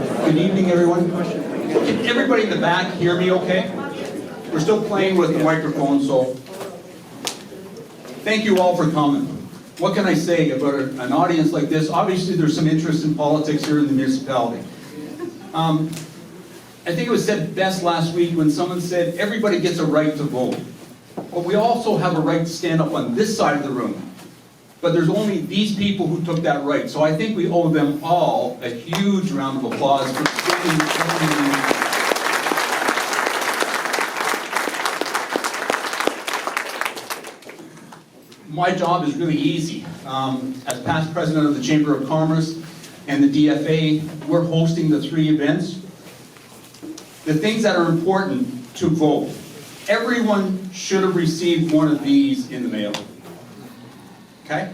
Good evening, everyone. Can everybody in the back hear me okay? We're still playing with the microphone, so thank you all for coming. What can I say about an audience like this? Obviously, there's some interest in politics here in the municipality. I think it was said best last week when someone said, everybody gets a right to vote. But we also have a right to stand up on this side of the room. But there's only these people who took that right. So I think we owe them all a huge round of applause for sticking. My job is really easy. As past president of the Chamber of Commerce and the DFA, we're hosting the 3 events. The things that are important to vote. Everyone should have received one of these in the mail. Okay?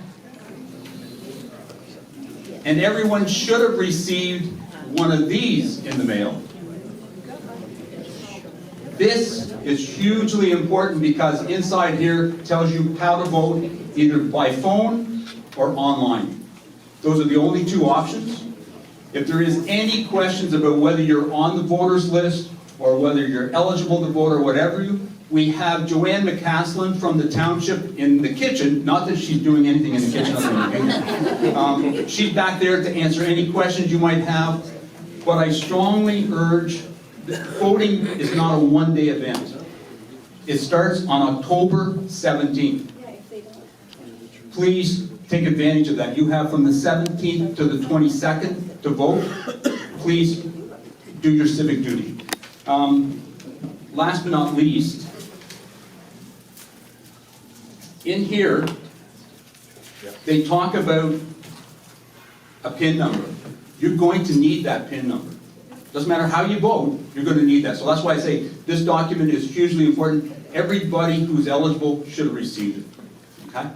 And everyone should have received one of these in the mail. This is hugely important because inside here tells you how to vote either by phone or online. Those are the only 2 options. If there is any questions about whether you're on the voters list or whether you're eligible to vote or whatever, we have Joanne McCaslin from the township in the kitchen. Not that she's doing anything in the kitchen. She's back there to answer any questions you might have. But I strongly urge that voting is not a one-day event. It starts on October 17th. Please take advantage of that. You have from the 17th to the 22nd to vote. Please do your civic duty. Last but not least, in here, they talk about a PIN number. You're going to need that PIN number. Doesn't matter how you vote, you're going to need that. So that's why I say this document is hugely important. Everybody who's eligible should have received it. Okay?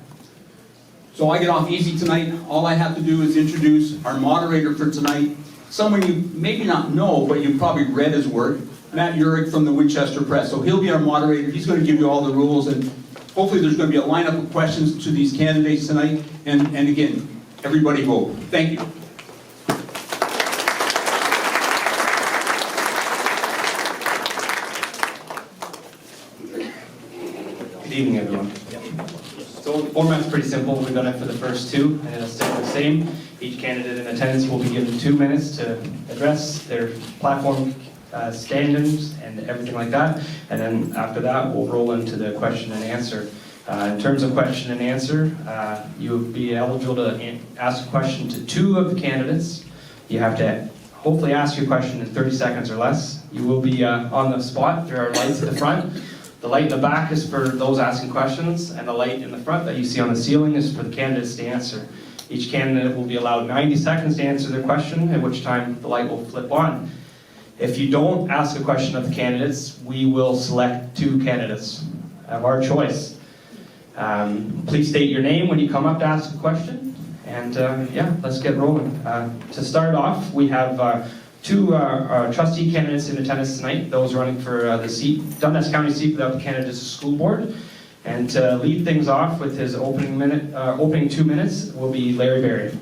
So I get off easy tonight. All I have to do is introduce our moderator for tonight. Someone you maybe not know, but you probably read his work, Matt Urick from the Winchester Press. So he'll be our moderator. He's going to give you all the rules, and hopefully there's going to be a lineup of questions to these candidates tonight. And again, everybody vote. Thank you. Good evening, everyone. So the format's pretty simple. We've done it for the first 2, and it'll stay the same. Each candidate in attendance will be given 2 minutes to address their platform standards and everything like that. And then after that, we'll roll into the question and answer. In terms of question and answer, you will be eligible to ask a question to 2 of the candidates. You have to hopefully ask your question in 30 seconds or less. You will be on the spot. There are lights at the front. The light in the back is for those asking questions, and the light in the front that you see on the ceiling is for the candidates to answer. Each candidate will be allowed 90 seconds to answer their question, at which time the light will flip on. If you don't ask a question of the candidates, we will select 2 candidates of our choice. Please state your name when you come up to ask a question, and yeah, let's get rolling. To start off, we have 2 trustee candidates in attendance tonight, those running for the seat, Dundas County seat without the candidates school board. And to lead things off with his opening 2 minutes will be Larry Berry.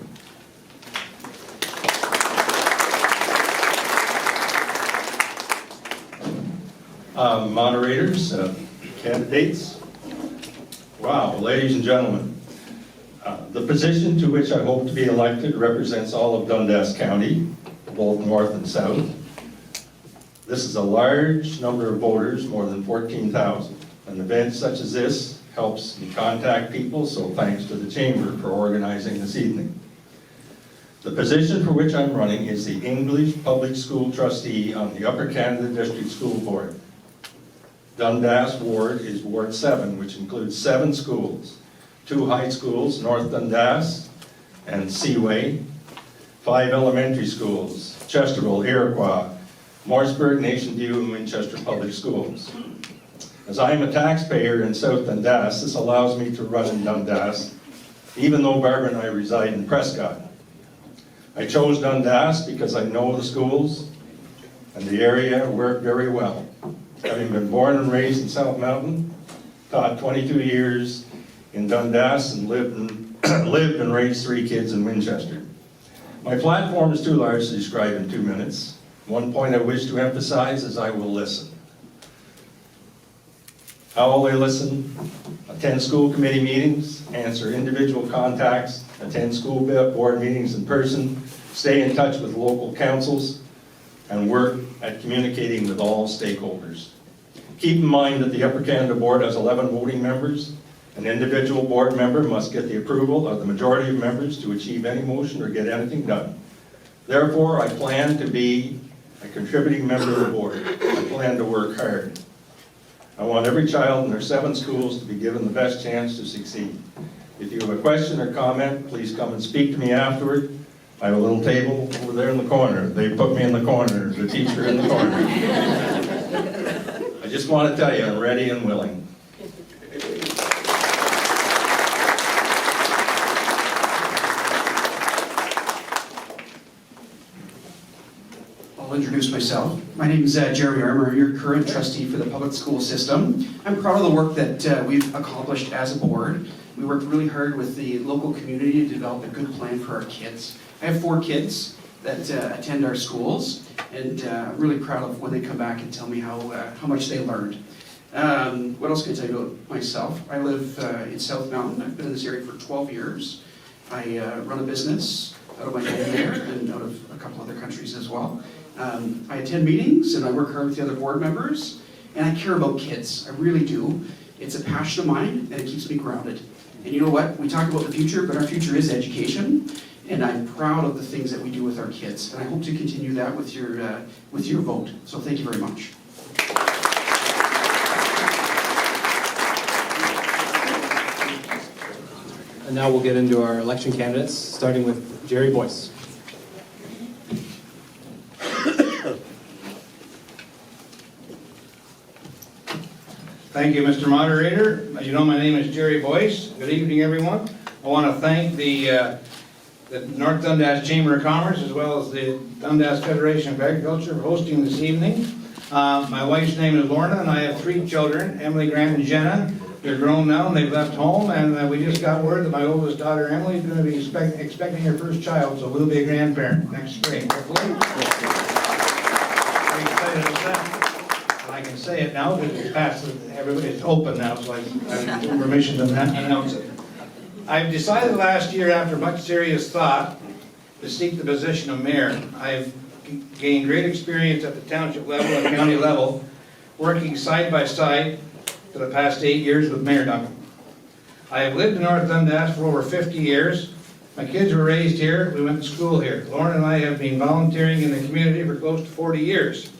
Moderators, candidates, wow, ladies and gentlemen, the position to which I hope to be elected represents all of Dundas County, both north and south. This is a large number of voters, more than 14,000. An event such as this helps me contact people, so thanks to the Chamber for organizing this evening. The position for which I'm running is the English Public School Trustee on the Upper Canada District School Board. Dundas Ward is Ward 7, which includes 7 schools, 2 high schools, North Dundas and Seaway, 5 elementary schools, Chesterville, Iroquois, Morrisburg, Nation View, and Winchester Public Schools. As I am a taxpayer in South Dundas, this allows me to run in Dundas, even though Barbara and I reside in Prescott. I chose Dundas because I know the schools and the area work very well. Having been born and raised in South Mountain, taught 22 years in Dundas, and lived and raised 3 kids in Winchester. My platform is too large to describe in 2 minutes. One point I wish to emphasize is I will listen. How will I listen? Attend school committee meetings, answer individual contacts, attend school board meetings in person, stay in touch with local councils, and work at communicating with all stakeholders. Keep in mind that the Upper Canada Board has 11 voting members. An individual board member must get the approval of the majority of members to achieve any motion or get anything done. Therefore, I plan to be a contributing member of the board. I plan to work hard. I want every child in their 7 schools to be given the best chance to succeed. If you have a question or comment, please come and speak to me afterward. I have a little table over there in the corner. They put me in the corner, the teacher in the corner. I just want to tell you, I'm ready and willing. I'll introduce myself. My name is Jeremy Armour, your current trustee for the public school system. I'm proud of the work that we've accomplished as a board. We worked really hard with the local community to develop a good plan for our kids. I have 4 kids that attend our schools, and I'm really proud of when they come back and tell me how much they learned. What else can I tell you about myself? I live in South Mountain. I've been in this area for 12 years. I run a business out of my home there and out of a couple other countries as well. I attend meetings and I work hard with the other board members, and I care about kids. I really do. It's a passion of mine, and it keeps me grounded. And you know what? We talk about the future, but our future is education, and I'm proud of the things that we do with our kids. And I hope to continue that with your vote. So thank you very much. And now we'll get into our election candidates, starting with Jerry Boyce. Thank you, Mr. Moderator. As you know, my name is Jerry Boyce. Good evening, everyone. I want to thank the North Dundas Chamber of Commerce as well as the Dundas Federation of Agriculture for hosting this evening. My wife's name is Lorna, and I have 3 children, Emily, Grant, and Jenna. They're grown now, and they've left home, and we just got word that my oldest daughter, Emily, is going to be expecting her first child, so we'll be a grandparent next spring, hopefully. Very excited about that. I can say it now because it's past, it's open now, so I have permission to announce it. I've decided last year, after much serious thought, to seek the position of mayor. I've gained great experience at the township level and county level, working side by side for the past 8 years with Mayor Duncan. I have lived in North Dundas for over 50 years. My kids were raised here, we went to school here. Lauren and I have been volunteering in the community for close to 40 years.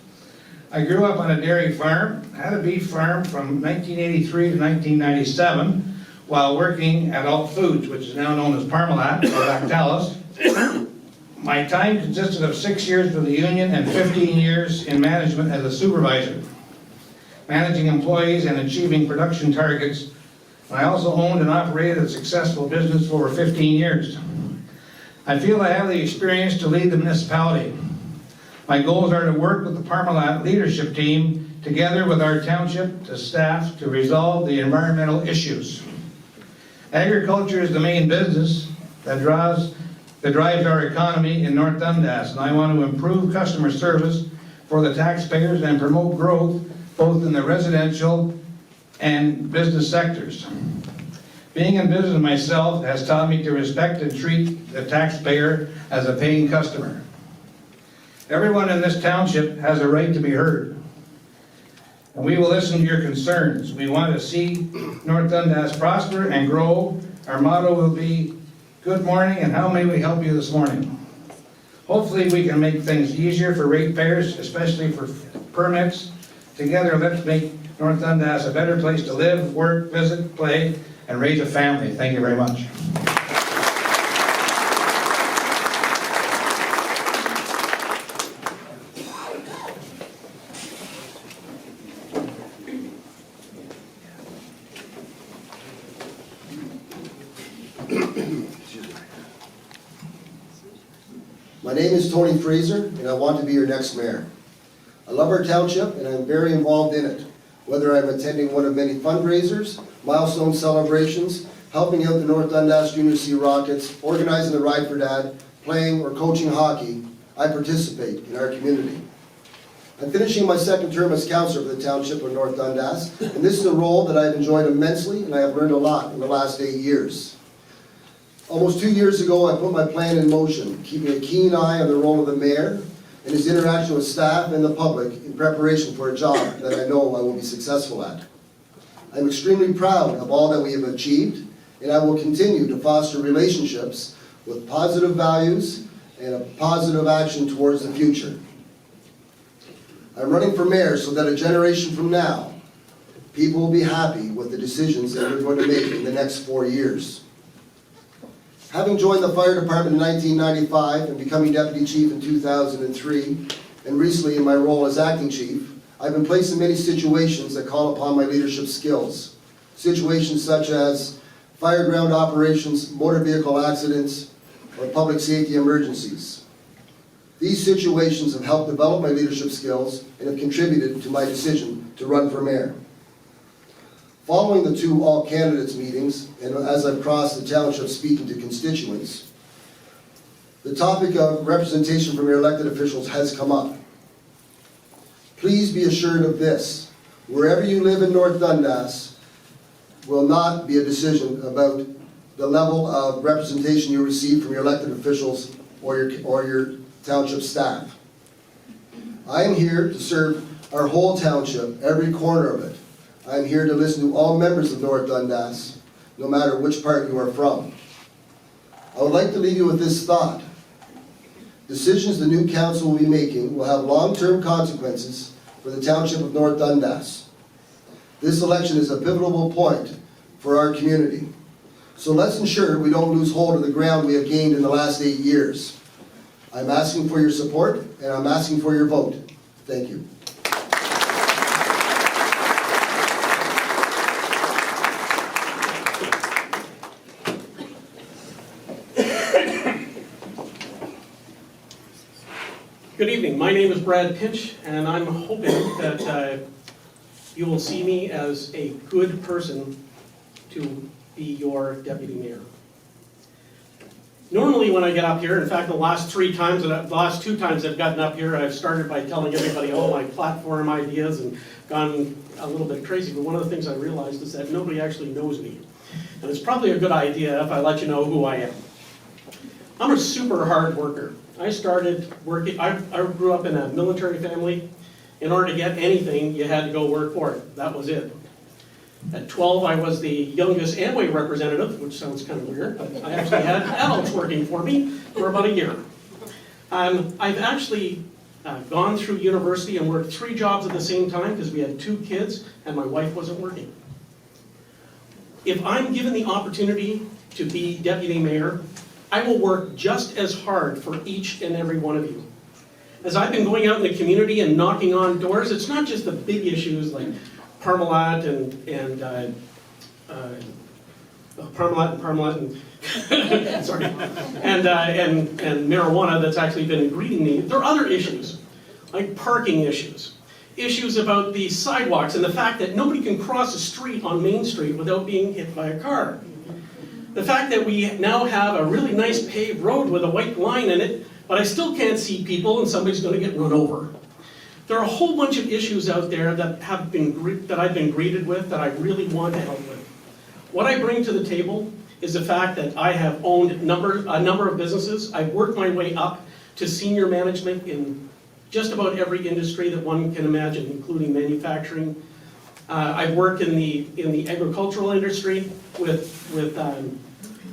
I grew up on a dairy farm, had a beef farm from 1983 to 1997, while working at Alt Foods, which is now known as Parmalat or Lactalis. My time consisted of 6 years with the union and 15 years in management as a supervisor, managing employees and achieving production targets. I also owned and operated a successful business for over 15 years. I feel I have the experience to lead the municipality. My goals are to work with the Parmalat leadership team together with our township staff to resolve the environmental issues. Agriculture is the main business that drives our economy in North Dundas, and I want to improve customer service for the taxpayers and promote growth both in the residential and business sectors. Being in business myself has taught me to respect and treat the taxpayer as a paying customer. Everyone in this township has a right to be heard, and we will listen to your concerns. We want to see North Dundas prosper and grow. Our motto will be, good morning, and how may we help you this morning? Hopefully we can make things easier for ratepayers, especially for permits. Together, let's make North Dundas a better place to live, work, visit, play, and raise a family. Thank you very much. My name is Tony Fraser, and I want to be your next mayor. I love our township, and I'm very involved in it, whether I'm attending one of many fundraisers, milestone celebrations, helping out the North Dundas Junior C Rockets, organizing the Ride for Dad, playing, or coaching hockey, I participate in our community. I'm finishing my second term as councillor for the Township of North Dundas, and this is a role that I've enjoyed immensely, and I have learned a lot in the last 8 years. Almost 2 years ago, I put my plan in motion, keeping a keen eye on the role of the mayor and his interaction with staff and the public in preparation for a job that I know I will be successful at. I'm extremely proud of all that we have achieved, and I will continue to foster relationships with positive values and a positive action towards the future. I'm running for mayor so that a generation from now, people will be happy with the decisions that we're going to make in the next 4 years. Having joined the fire department in 1995 and becoming deputy chief in 2003, and recently in my role as acting chief, I've been placed in many situations that call upon my leadership skills. Situations such as fire ground operations, motor vehicle accidents, or public safety emergencies. These situations have helped develop my leadership skills and have contributed to my decision to run for mayor. Following the 2 all candidates meetings, and as I've crossed the township speaking to constituents, the topic of representation from your elected officials has come up. Please be assured of this: wherever you live in North Dundas will not be a decision about the level of representation you receive from your elected officials or your township staff. I am here to serve our whole township, every corner of it. I am here to listen to all members of North Dundas, no matter which part you are from. I would like to leave you with this thought. Decisions the new council will be making will have long-term consequences for the township of North Dundas. This election is a pivotal point for our community. So let's ensure we don't lose hold of the ground we have gained in the last 8 years. I'm asking for your support, and I'm asking for your vote. Thank you. Good evening. My name is Brad Pinch, and I'm hoping that you will see me as a good person to be your deputy mayor. Normally when I get up here, in fact the last 2 times I've gotten up here, I've started by telling everybody all my platform ideas and gone a little bit crazy, but one of the things I realized is that nobody actually knows me. And it's probably a good idea if I let you know who I am. I'm a super hard worker. I started working, I grew up in a military family. In order to get anything, you had to go work for it. That was it. At 12, I was the youngest Amway representative, which sounds kind of weird, but I actually had adults working for me for about a year. I've actually gone through university and worked 3 jobs at the same time because we had 2 kids and my wife wasn't working. If I'm given the opportunity to be deputy mayor, I will work just as hard for each and every one of you. As I've been going out in the community and knocking on doors, it's not just the big issues like Parmalat and sorry, and marijuana that's actually been greeting me. There are other issues, like parking issues, issues about the sidewalks and the fact that nobody can cross a street on Main Street without being hit by a car. The fact that we now have a really nice paved road with a white line in it, but I still can't see people and somebody's going to get run over. There are a whole bunch of issues out there that I've been greeted with that I really want to help with. What I bring to the table is the fact that I have owned a number of businesses. I've worked my way up to senior management in just about every industry that one can imagine, including manufacturing. I've worked in the agricultural industry with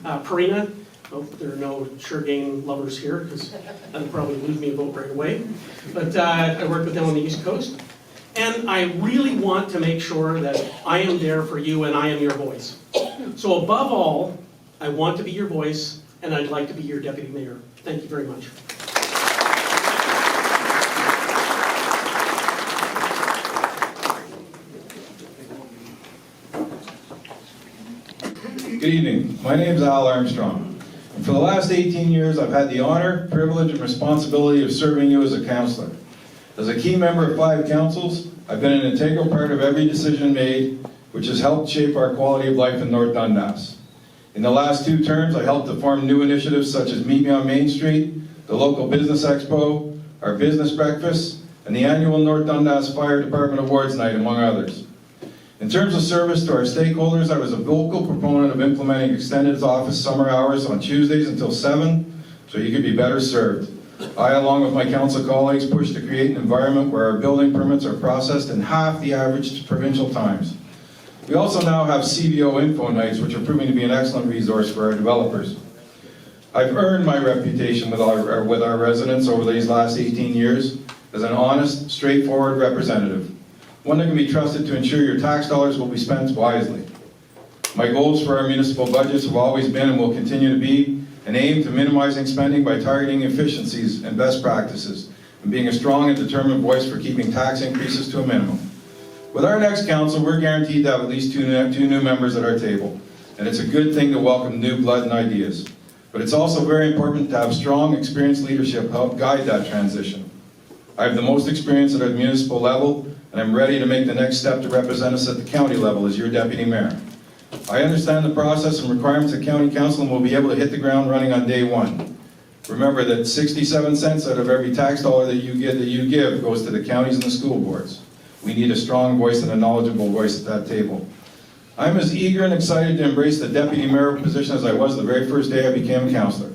Purina. Hope there are no sugarcane lovers here, because that'll probably lose me a vote right away. But I worked with them on the East Coast. And I really want to make sure that I am there for you and I am your voice. So above all, I want to be your voice, and I'd like to be your deputy mayor. Thank you very much. Good evening. My name is Al Armstrong. And for the last 18 years, I've had the honor, privilege, and responsibility of serving you as a councillor. As a key member of 5 councils, I've been an integral part of every decision made, which has helped shape our quality of life in North Dundas. In the last 2 terms, I helped to form new initiatives such as Meet Me on Main Street, the local business expo, our business breakfast, and the annual North Dundas Fire Department Awards Night, among others. In terms of service to our stakeholders, I was a vocal proponent of implementing extended office summer hours on Tuesdays until 7, so you could be better served. I, along with my council colleagues, pushed to create an environment where our building permits are processed in half the average provincial times. We also now have CVO info nights, which are proving to be an excellent resource for our developers. I've earned my reputation with our residents over these last 18 years as an honest, straightforward representative, one that can be trusted to ensure your tax dollars will be spent wisely. My goals for our municipal budgets have always been and will continue to be an aim to minimizing spending by targeting efficiencies and best practices, and being a strong and determined voice for keeping tax increases to a minimum. With our next council, we're guaranteed to have at least two new members at our table, and it's a good thing to welcome new blood and ideas. But it's also very important to have strong, experienced leadership help guide that transition. I have the most experience at a municipal level, and I'm ready to make the next step to represent us at the county level as your deputy mayor. I understand the process and requirements of county council and will be able to hit the ground running on day one. Remember that 67 cents out of every tax dollar that you give goes to the counties and the school boards. We need a strong voice and a knowledgeable voice at that table. I'm as eager and excited to embrace the deputy mayor position as I was the very first day I became a councillor.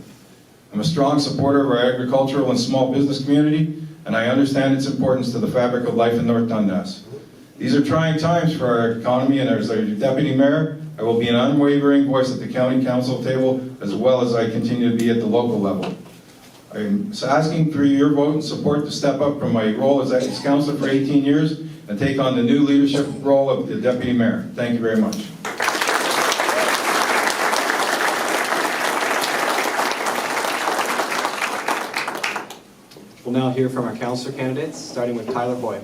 I'm a strong supporter of our agricultural and small business community, and I understand its importance to the fabric of life in North Dundas. These are trying times for our economy, and as our deputy mayor, I will be an unwavering voice at the county council table as well as I continue to be at the local level. I'm asking for your vote and support to step up from my role as councillor for 18 years and take on the new leadership role of the deputy mayor. Thank you very much. We'll now hear from our councillor candidates, starting with Tyler Boyd.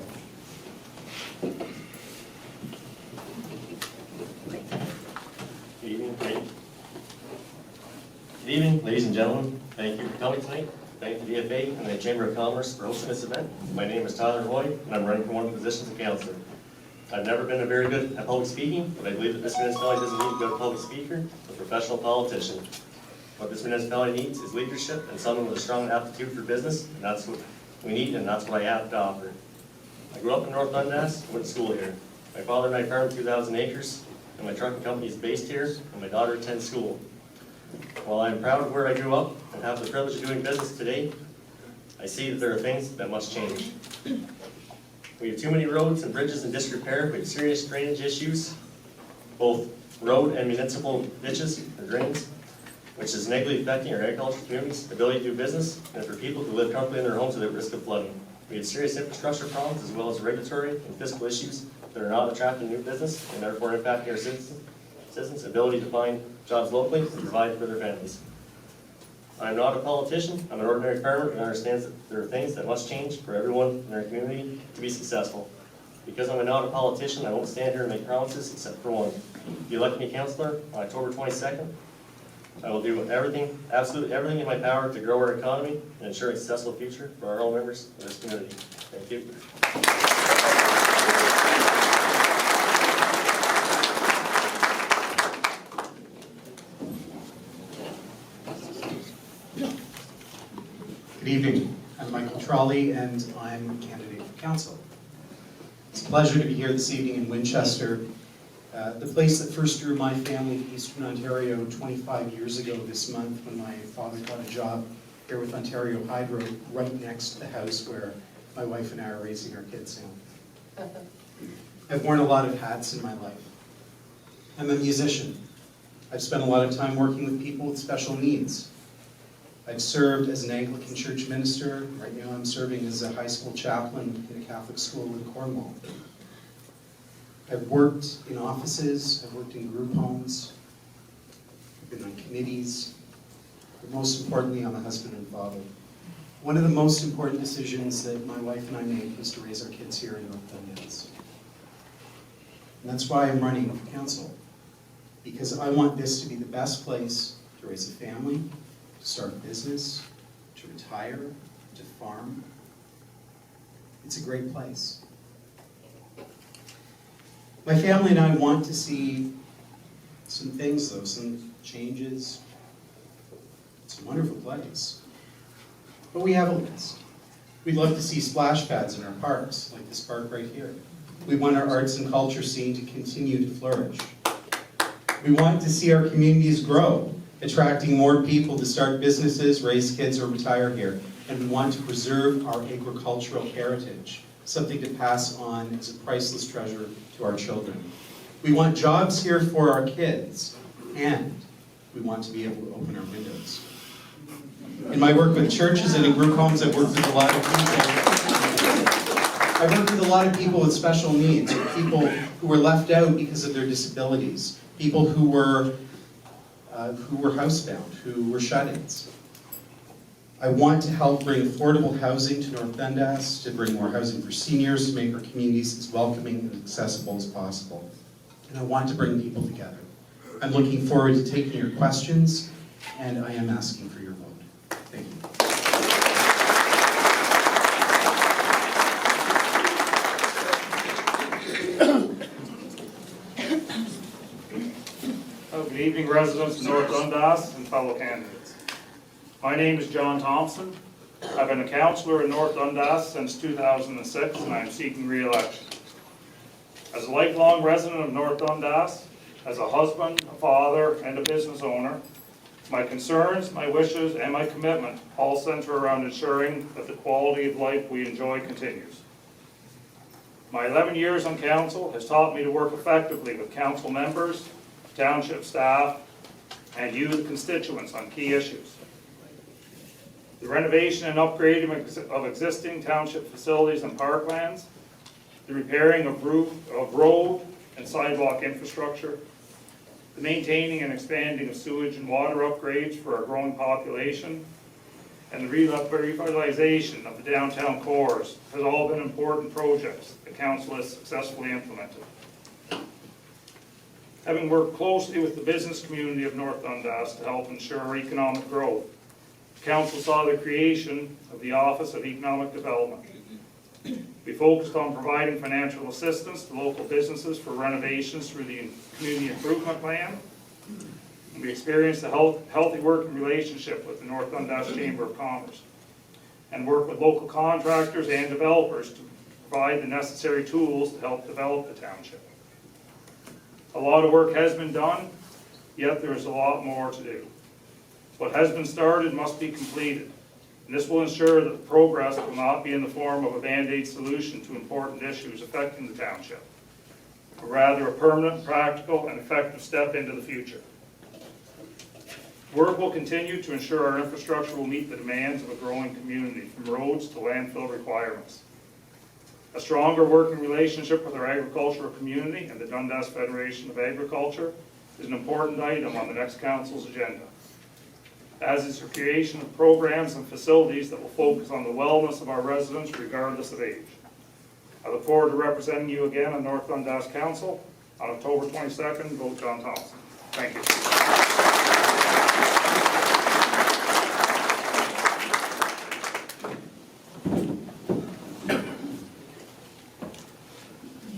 Good evening, ladies and gentlemen. Thank you for coming tonight. Thank the DFA and the Chamber of Commerce for hosting this event. My name is Tyler Boyd, and I'm running for one of the positions of councillor. I've never been very good at public speaking, but I believe that this municipality doesn't need a good public speaker, a professional politician. What this municipality needs is leadership and someone with a strong aptitude for business, and that's what we need, and that's what I have to offer. I grew up in North Dundas, went to school here. My father and I farmed 2,000 acres, and my trucking company is based here, and my daughter attends school. While I am proud of where I grew up and have the privilege of doing business today, I see that there are things that must change. We have too many roads and bridges in disrepair. We have serious drainage issues, both road and municipal ditches or drains, which is negatively affecting our agricultural community's ability to do business and for people to live comfortably in their homes without risk of flooding. We have serious infrastructure problems as well as regulatory and fiscal issues that are not attracting new business and therefore impacting our citizens' ability to find jobs locally and provide for their families. I'm not a politician, I'm an ordinary farmer and understands that there are things that must change for everyone in our community to be successful. Because I'm not a politician, I won't stand here and make promises except for one. If you elect me councillor on October 22nd, I will do everything, absolutely everything in my power to grow our economy and ensure a successful future for all members of this community. Thank you. Good evening. I'm Michael Trolley, and I'm a candidate for council. It's a pleasure to be here this evening in Winchester, the place that first drew my family to Eastern Ontario 25 years ago this month when my father got a job here with Ontario Hydro right next to the house where my wife and I are raising our kids now. I've worn a lot of hats in my life. I'm a musician. I've spent a lot of time working with people with special needs. I've served as an Anglican church minister. Right now I'm serving as a high school chaplain in a Catholic school in Cornwall. I've worked in offices, I've worked in group homes, I've been on committees, but most importantly, I'm a husband and father. One of the most important decisions that my wife and I made was to raise our kids here in North Dundas. And that's why I'm running for council, because I want this to be the best place to raise a family, to start a business, to retire, to farm. It's a great place. My family and I want to see some things though, some changes. It's a wonderful place. But we have a list. We'd love to see splash pads in our parks, like this park right here. We want our arts and culture scene to continue to flourish. We want to see our communities grow, attracting more people to start businesses, raise kids, or retire here. And we want to preserve our agricultural heritage, something to pass on as a priceless treasure to our children. We want jobs here for our kids, and we want to be able to open our windows. In my work with churches and in group homes, I've worked with a lot of people with special needs, or people who were left out because of their disabilities, people who were housebound, who were shut-ins. I want to help bring affordable housing to North Dundas, to bring more housing for seniors, to make our communities as welcoming and accessible as possible. And I want to bring people together. I'm looking forward to taking your questions, and I am asking for your vote. Thank you. Good evening, residents of North Dundas and fellow candidates. My name is John Thompson. I've been a councillor in North Dundas since 2006, and I'm seeking re-election. As a lifelong resident of North Dundas, as a husband, a father, and a business owner, my concerns, my wishes, and my commitment all center around ensuring that the quality of life we enjoy continues. My 11 years on council has taught me to work effectively with council members, township staff, and you, the constituents, on key issues. The renovation and upgrading of existing township facilities and parklands, the repairing of road and sidewalk infrastructure, the maintaining and expanding of sewage and water upgrades for our growing population, and the revitalization of the downtown cores has all been important projects the council has successfully implemented. Having worked closely with the business community of North Dundas to help ensure our economic growth, the council saw the creation of the Office of Economic Development. We focused on providing financial assistance to local businesses for renovations through the Community Improvement Plan. We experienced a healthy working relationship with the North Dundas Chamber of Commerce and worked with local contractors and developers to provide the necessary tools to help develop the township. A lot of work has been done, yet there is a lot more to do. What has been started must be completed, and this will ensure that the progress will not be in the form of a Band-Aid solution to important issues affecting the township, but rather a permanent, practical, and effective step into the future. Work will continue to ensure our infrastructure will meet the demands of a growing community, from roads to landfill requirements. A stronger working relationship with our agricultural community and the Dundas Federation of Agriculture is an important item on the next council's agenda, as is the creation of programs and facilities that will focus on the wellness of our residents regardless of age. I look forward to representing you again on North Dundas Council on October 22nd. Vote John Thompson. Thank you.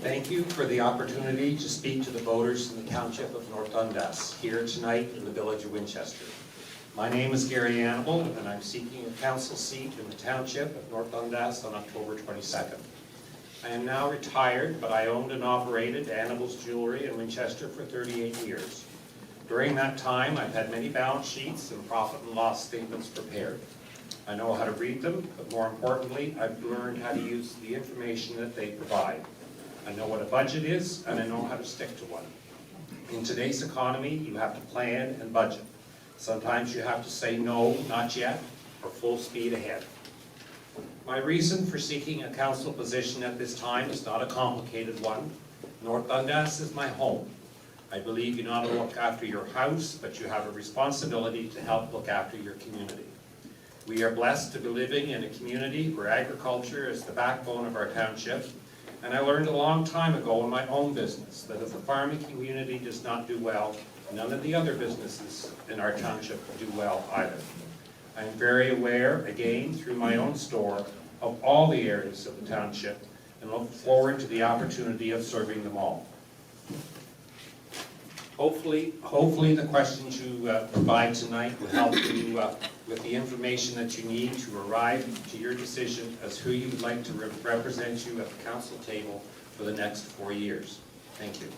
Thank you for the opportunity to speak to the voters in the Township of North Dundas here tonight in the village of Winchester. My name is Gary Annable, and I'm seeking a council seat in the Township of North Dundas on October 22nd. I am now retired, but I owned and operated Annable's Jewelry in Winchester for 38 years. During that time, I've had many balance sheets and profit and loss statements prepared. I know how to read them, but more importantly, I've learned how to use the information that they provide. I know what a budget is, and I know how to stick to one. In today's economy, you have to plan and budget. Sometimes you have to say no, not yet, or full speed ahead. My reason for seeking a council position at this time is not a complicated one. North Dundas is my home. I believe you not only look after your house, but you have a responsibility to help look after your community. We are blessed to be living in a community where agriculture is the backbone of our township. And I learned a long time ago in my own business that if the farming community does not do well, none of the other businesses in our township do well either. I am very aware, again, through my own store, of all the areas of the township and look forward to the opportunity of serving them all. Hopefully the questions you provide tonight will help you with the information that you need to arrive to your decision as who you would like to represent you at the council table for the next 4 years. Thank you.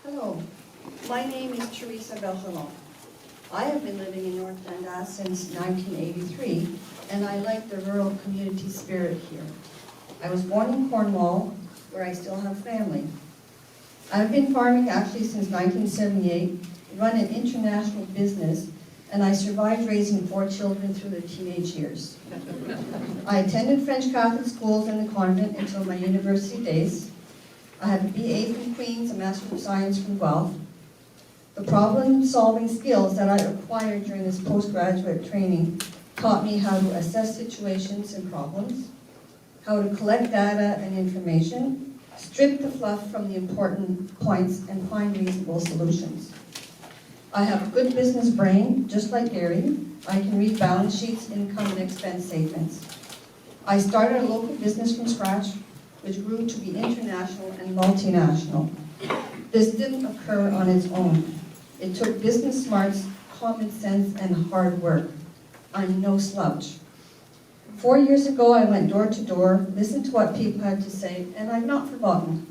Hello, my name is Teresa Bergeron. I have been living in North Dundas since 1983, and I like the rural community spirit here. I was born in Cornwall, where I still have family. I've been farming actually since 1978, run an international business, and I survived raising 4 children through their teenage years. I attended French Catholic schools in the convent until my university days. I have a BA from Queen's, a Master of Science from Guelph. The problem-solving skills that I acquired during this postgraduate training taught me how to assess situations and problems, how to collect data and information, strip the fluff from the important points, and find reasonable solutions. I have a good business brain, just like Gary. I can read balance sheets, income and expense statements. I started a local business from scratch, which grew to be international and multinational. This didn't occur on its own. It took business smarts, common sense, and hard work. I'm no slouch. 4 years ago, I went door to door, listened to what people had to say, and I've not forgotten.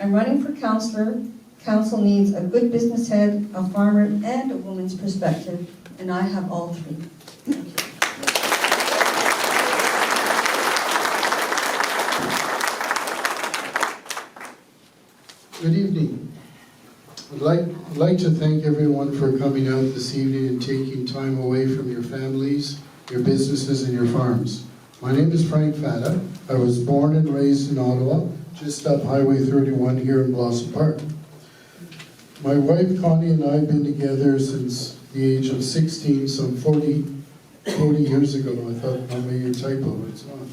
I'm running for councillor. Council needs a good business head, a farmer, and a woman's perspective, and I have all three. Thank you. Good evening. I'd like to thank everyone for coming out this evening and taking time away from your families, your businesses, and your farms. My name is Frank Fata. I was born and raised in Ottawa, just up Highway 31 here in Blossom Park. My wife Connie and I have been together since the age of 16, some 40 years ago. I thought I made a typo, it's not.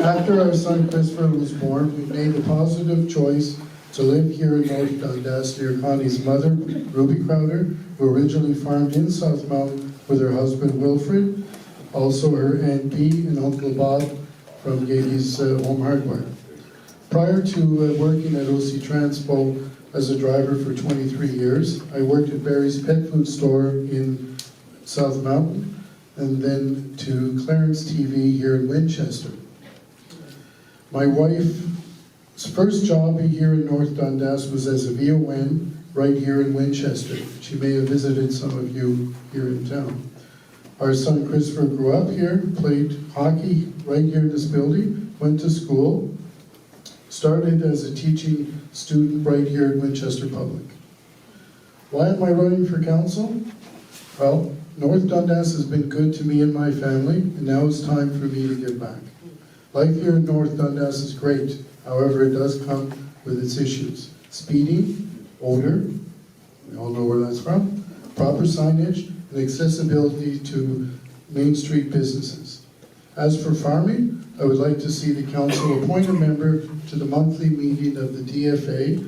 After our son Christopher was born, we made a positive choice to live here in North Dundas near Connie's mother, Ruby Crowder, who originally farmed in South Mountain with her husband Wilfred, also her Aunt Bee and Uncle Bob from Gady's Home Hardware. Prior to working at OC Transpo as a driver for 23 years, I worked at Barry's Pet Food Store in South Mountain, and then to Clarence TV here in Winchester. My wife's first job here in North Dundas was as a VON right here in Winchester. She may have visited some of you here in town. Our son Christopher grew up here, played hockey right here in this building, went to school, started as a teaching student right here at Winchester Public. Why am I running for council? Well, North Dundas has been good to me and my family, and now it's time for me to give back. Life here in North Dundas is great, however it does come with its issues. Speeding, odor, we all know where that's from, proper signage, and accessibility to Main Street businesses. As for farming, I would like to see the council appoint a member to the monthly meeting of the DFA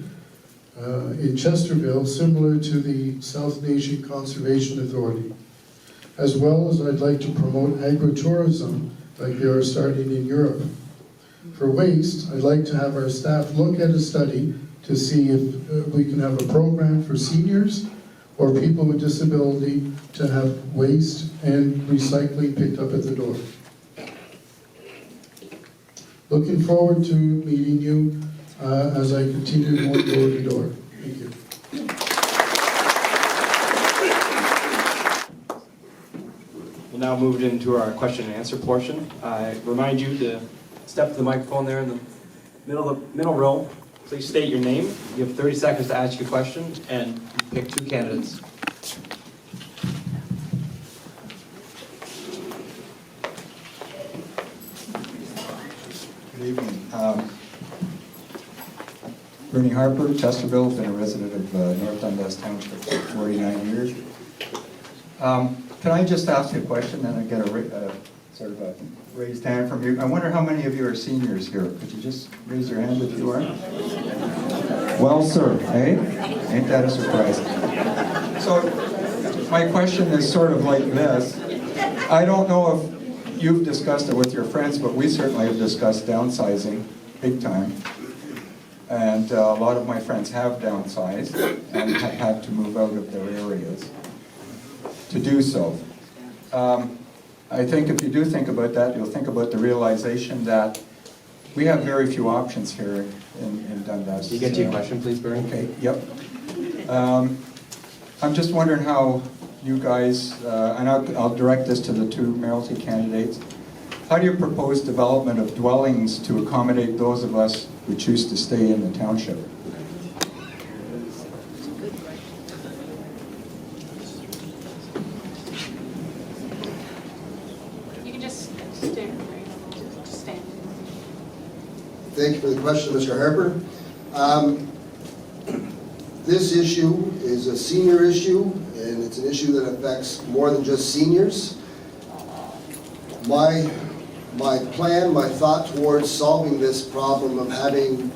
in Chesterville, similar to the South Nation Conservation Authority. As well as I'd like to promote agritourism like they are starting in Europe. For waste, I'd like to have our staff look at a study to see if we can have a program for seniors or people with disability to have waste and recycling picked up at the door. Looking forward to meeting you as I continue going door to door. Thank you. We'll now move into our question and answer portion. I remind you to step to the microphone there in the middle row. Please state your name. You have 30 seconds to ask your question and pick 2 candidates. Good evening. Bernie Harper, Chesterville, been a resident of North Dundas Township for 49 years. Can I just ask you a question, then I get a sort of a raised hand from you? I wonder how many of you are seniors here. Could you just raise your hand if you are? Well, sir, eh? Ain't that a surprise? So, my question is sort of like this. I don't know if you've discussed it with your friends, but we certainly have discussed downsizing big time. And a lot of my friends have downsized and have had to move out of their areas to do so. I think if you do think about that, you'll think about the realization that we have very few options here in Dundas. Can you get to your question, please, Barry? Okay, yep. I'm just wondering how you guys, and I'll direct this to the two mayoralty candidates, how do you propose development of dwellings to accommodate those of us who choose to stay in the township? You can just stand right, just stand. Thank you for the question, Mr. Harper. This issue is a senior issue, and it's an issue that affects more than just seniors. My plan, my thought towards solving this problem of having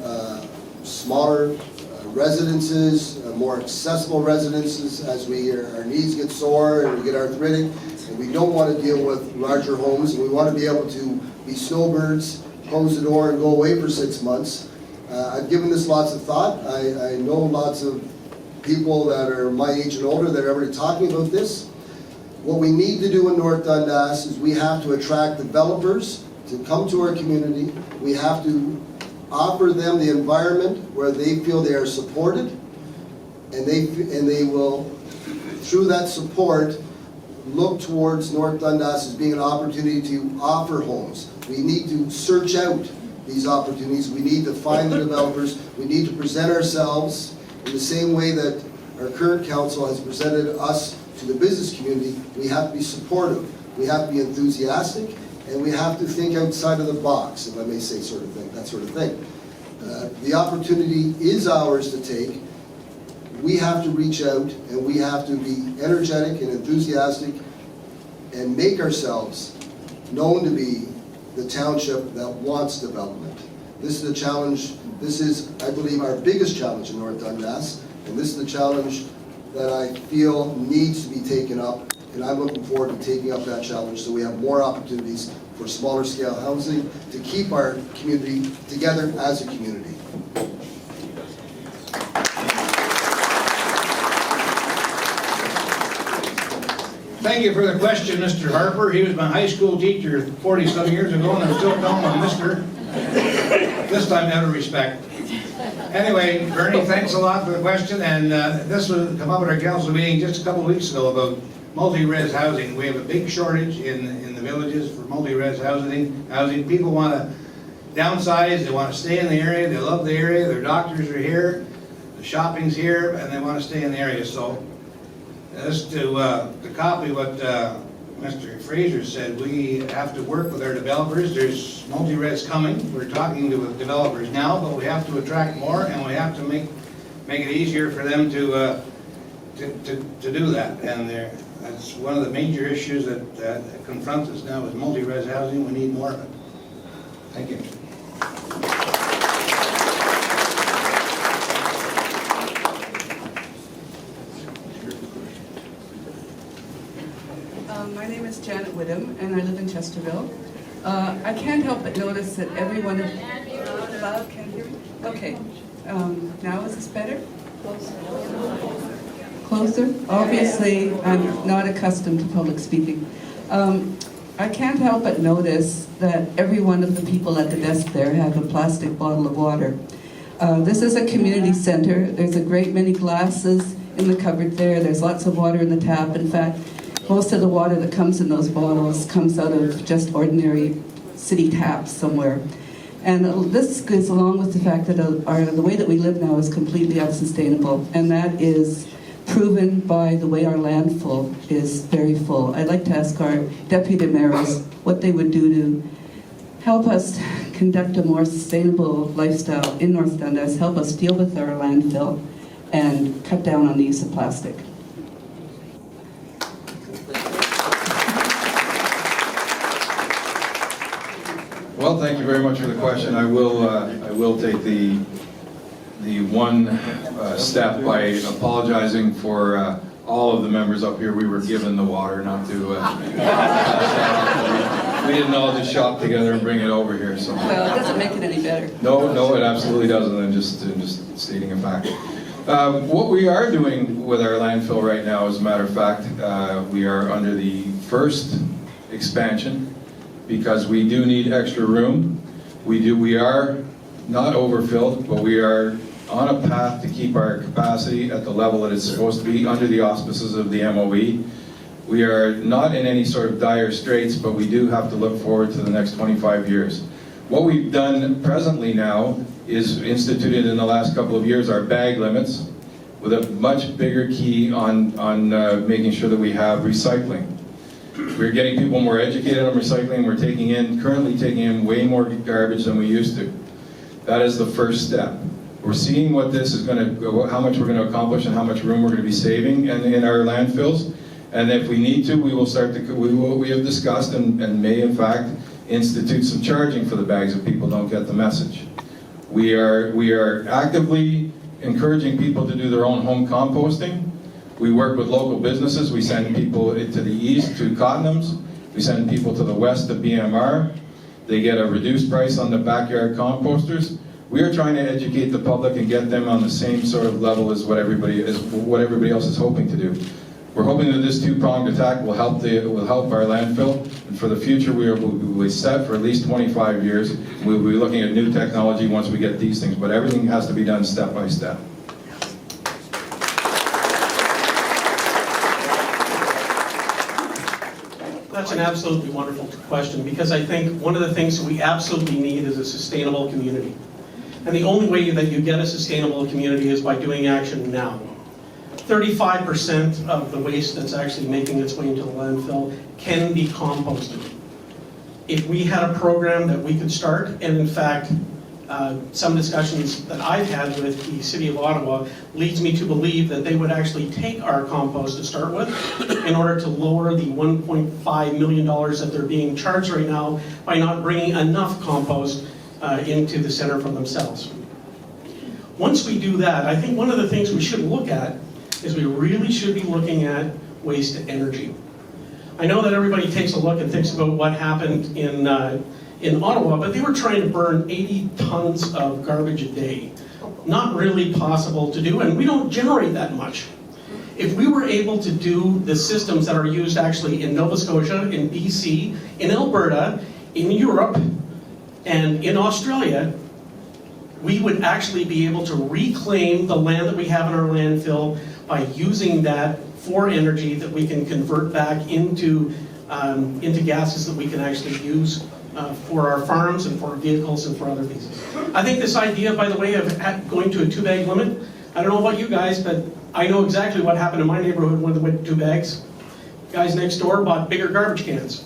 smaller residences, more accessible residences as our knees get sore and we get arthritic, and we don't want to deal with larger homes, and we want to be able to be snowbirds, close the door and go away for 6 months. I've given this lots of thought. I know lots of people that are my age and older that are already talking about this. What we need to do in North Dundas is we have to attract developers to come to our community. We have to offer them the environment where they feel they are supported, and they will, through that support, look towards North Dundas as being an opportunity to offer homes. We need to search out these opportunities. We need to find the developers. We need to present ourselves in the same way that our current council has presented us to the business community. We have to be supportive. We have to be enthusiastic, and we have to think outside of the box, if I may say that sort of thing. The opportunity is ours to take. We have to reach out, and we have to be energetic and enthusiastic and make ourselves known to be the township that wants development. This is a challenge. This is, I believe, our biggest challenge in North Dundas, and this is the challenge that I feel needs to be taken up, and I'm looking forward to taking up that challenge so we have more opportunities for smaller scale housing to keep our community together as a community. Thank you for the question, Mr. Harper. He was my high school teacher 40-some years ago, and I'm still calling him Mr. This time out of respect. Anyway, Bernie, thanks a lot for the question, and this was come up at our council meeting just a couple of weeks ago about multi-res housing. We have a big shortage in the villages for multi-res housing. People want to downsize, they want to stay in the area, they love the area, their doctors are here, the shopping's here, and they want to stay in the area. So just to copy what Mr. Fraser said, we have to work with our developers. There's multi-res coming. We're talking to developers now, but we have to attract more, and we have to make it easier for them to do that. And that's one of the major issues that confronts us now is multi-res housing. We need more of it. Thank you. My name is Janet Whittam, and I live in Chesterville. I can't help but notice that everyone is loud. Can you hear me? Okay. Now is this better? Closer? Obviously, I'm not accustomed to public speaking. I can't help but notice that every one of the people at the desk there have a plastic bottle of water. This is a community center. There's a great many glasses in the cupboard there. There's lots of water in the tap. In fact, most of the water that comes in those bottles comes out of just ordinary city taps somewhere. And this goes along with the fact that the way that we live now is completely unsustainable, and that is proven by the way our landfill is very full. I'd like to ask our deputy mayors what they would do to help us conduct a more sustainable lifestyle in North Dundas, help us deal with our landfill, and cut down on the use of plastic. Well, thank you very much for the question. I will take the one step by apologizing for all of the members up here. We were given the water, not to we didn't all just shop together and bring it over here, so. Well, it doesn't make it any better. No, it absolutely doesn't, I'm just stating a fact. What we are doing with our landfill right now, as a matter of fact, we are under the first expansion because we do need extra room. We are not overfilled, but we are on a path to keep our capacity at the level that it's supposed to be under the auspices of the MOE. We are not in any sort of dire straits, but we do have to look forward to the next 25 years. What we've done presently now is instituted in the last couple of years our bag limits with a much bigger key on making sure that we have recycling. We're getting people more educated on recycling. We're currently taking in way more garbage than we used to. That is the first step. We're seeing what this is going to, how much we're going to accomplish and how much room we're going to be saving in our landfills. And if we need to, we will start to, we have discussed and may in fact institute some charging for the bags if people don't get the message. We are actively encouraging people to do their own home composting. We work with local businesses. We send people to the east to Cottonham's. We send people to the west to BMR. They get a reduced price on the backyard composters. We are trying to educate the public and get them on the same sort of level as what everybody else is hoping to do. We're hoping that this two-pronged attack will help our landfill, and for the future we will be set for at least 25 years. We'll be looking at new technology once we get these things, but everything has to be done step by step. That's an absolutely wonderful question, because I think one of the things that we absolutely need is a sustainable community. And the only way that you get a sustainable community is by doing action now. 35% of the waste that's actually making its way into the landfill can be composted. If we had a program that we could start, and in fact, some discussions that I've had with the City of Ottawa leads me to believe that they would actually take our compost to start with in order to lower the $1.5 million that they're being charged right now by not bringing enough compost into the center for themselves. Once we do that, I think one of the things we should look at is we really should be looking at waste to energy. I know that everybody takes a look and thinks about what happened in Ottawa, but they were trying to burn 80 tons of garbage a day. Not really possible to do, and we don't generate that much. If we were able to do the systems that are used actually in Nova Scotia, in BC, in Alberta, in Europe, and in Australia, we would actually be able to reclaim the land that we have in our landfill by using that for energy that we can convert back into gases that we can actually use for our farms and for our vehicles and for other pieces. I think this idea, by the way, of going to a 2-bag limit, I don't know about you guys, but I know exactly what happened in my neighborhood when they went to 2 bags. Guys next door bought bigger garbage cans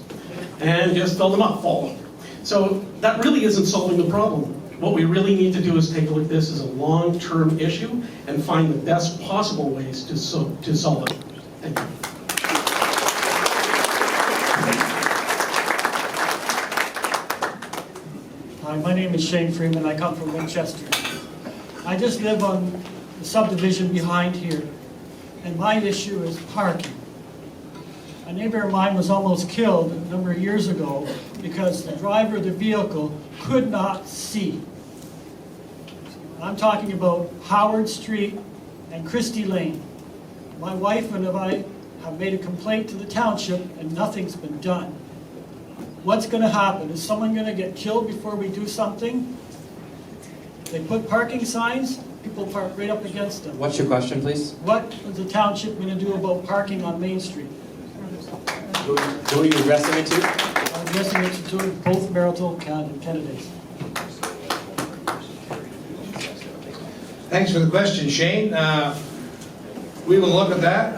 and just filled them up full. So that really isn't solving the problem. What we really need to do is take a look at this as a long-term issue and find the best possible ways to solve it. Thank you. Hi, my name is Shane Freeman. I come from Winchester. I just live on the subdivision behind here, and my issue is parking. A neighbor of mine was almost killed a number of years ago because the driver of the vehicle could not see. I'm talking about Howard Street and Christie Lane. My wife and I have made a complaint to the township and nothing's been done. What's going to happen? Is someone going to get killed before we do something? They put parking signs, people park right up against them. What's your question, please? What is the township going to do about parking on Main Street? Who are you addressing it to? I'm addressing it to both marital candidates. Thanks for the question, Shane. We will look at that.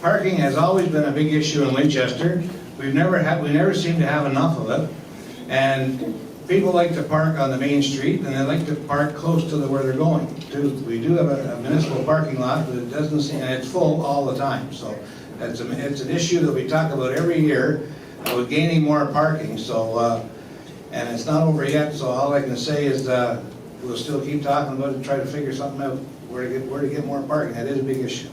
Parking has always been a big issue in Winchester. We never seem to have enough of it. And people like to park on the main street, and they like to park close to where they're going to. We do have a municipal parking lot, but it doesn't seem, and it's full all the time. So it's an issue that we talk about every year with gaining more parking. So and it's not over yet. So all I can say is we'll still keep talking about it and try to figure something out where to get more parking. That is a big issue.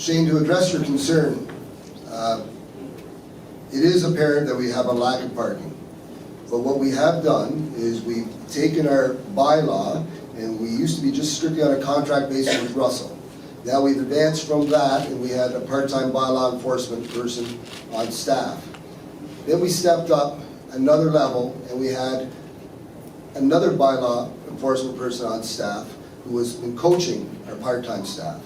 Shane, to address your concern, it is apparent that we have a lack of parking. But what we have done is we've taken our bylaw, and we used to be just strictly on a contract basis with Russell. Now we've advanced from that, and we had a part-time bylaw enforcement person on staff. Then we stepped up another level, and we had another bylaw enforcement person on staff who was been coaching our part-time staff.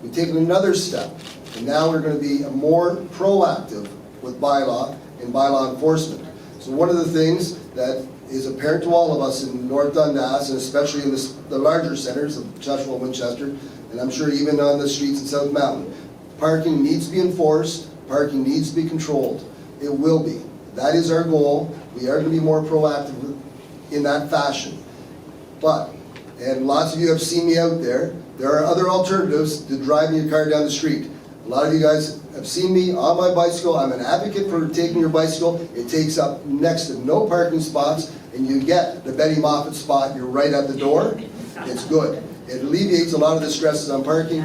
We've taken another step, and now we're going to be more proactive with bylaw and bylaw enforcement. So one of the things that is apparent to all of us in North Dundas, and especially in the larger centers of Cheshire and Winchester, and I'm sure even on the streets in South Mountain, parking needs to be enforced, parking needs to be controlled. It will be. That is our goal. We are going to be more proactive in that fashion. But, and lots of you have seen me out there, there are other alternatives to driving your car down the street. A lot of you guys have seen me on my bicycle. I'm an advocate for taking your bicycle. It takes up next to no parking spots, and you get the Betty Moffat spot. You're right at the door. It's good. It alleviates a lot of the stresses on parking.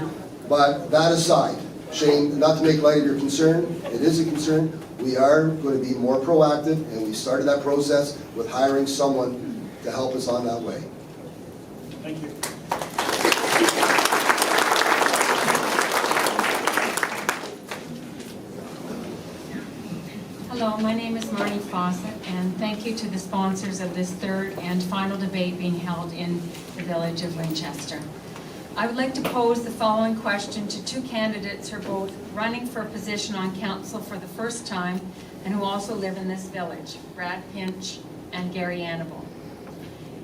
But that aside, Shane, not to make light of your concern, it is a concern. We are going to be more proactive, and we started that process with hiring someone to help us on that way. Thank you. Hello, my name is Marnie Fawcett, and thank you to the sponsors of this third and final debate being held in the village of Winchester. I would like to pose the following question to two candidates who are both running for a position on council for the first time and who also live in this village, Brad Pinch and Gary Annable.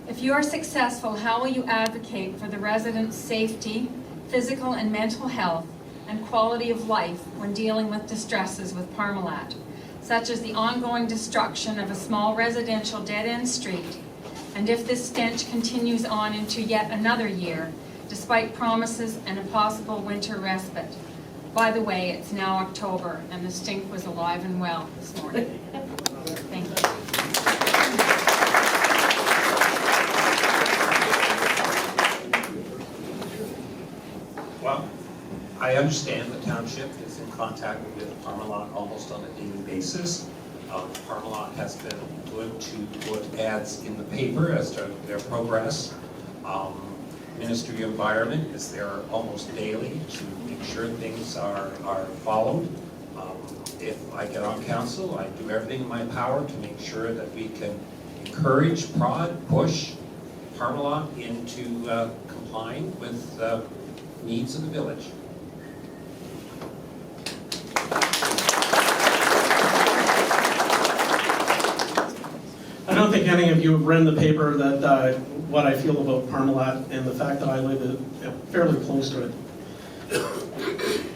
If you are successful, how will you advocate for the residents' safety, physical and mental health, and quality of life when dealing with distresses with Parmalat, such as the ongoing destruction of a small residential dead-end street, and if this stench continues on into yet another year, despite promises and a possible winter respite? By the way, it's now October, and the stink was alive and well this morning. Thank you. Well, I understand the township is in contact with Parmalat almost on a daily basis. Parmalat has been good to put ads in the paper as to their progress. Ministry of Environment is there almost daily to make sure things are followed. If I get on council, I do everything in my power to make sure that we can encourage, prod, push Parmalat into complying with the needs of the village. I don't think any of you have read in the paper that what I feel about Parmalat and the fact that I live fairly close to it.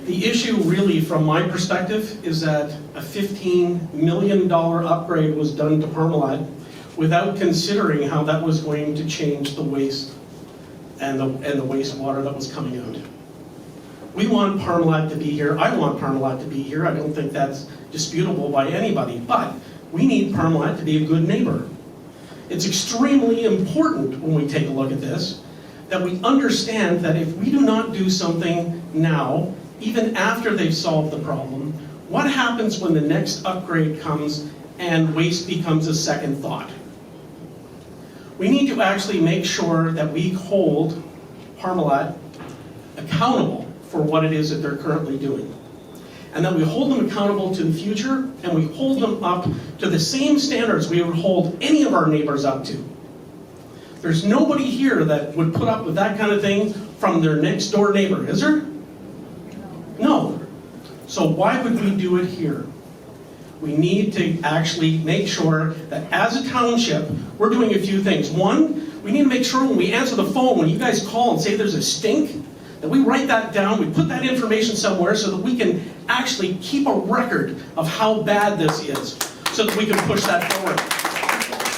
The issue really, from my perspective, is that a $15 million upgrade was done to Parmalat without considering how that was going to change the waste and the wastewater that was coming out. We want Parmalat to be here. I want Parmalat to be here. I don't think that's disputable by anybody, but we need Parmalat to be a good neighbor. It's extremely important when we take a look at this that we understand that if we do not do something now, even after they've solved the problem, what happens when the next upgrade comes and waste becomes a second thought? We need to actually make sure that we hold Parmalat accountable for what it is that they're currently doing. And that we hold them accountable to the future, and we hold them up to the same standards we would hold any of our neighbors up to. There's nobody here that would put up with that kind of thing from their next door neighbor, is there? No. So why would we do it here? We need to actually make sure that as a township, we're doing a few things. One, we need to make sure when we answer the phone, when you guys call and say there's a stink, that we write that down, we put that information somewhere so that we can actually keep a record of how bad this is, so that we can push that forward.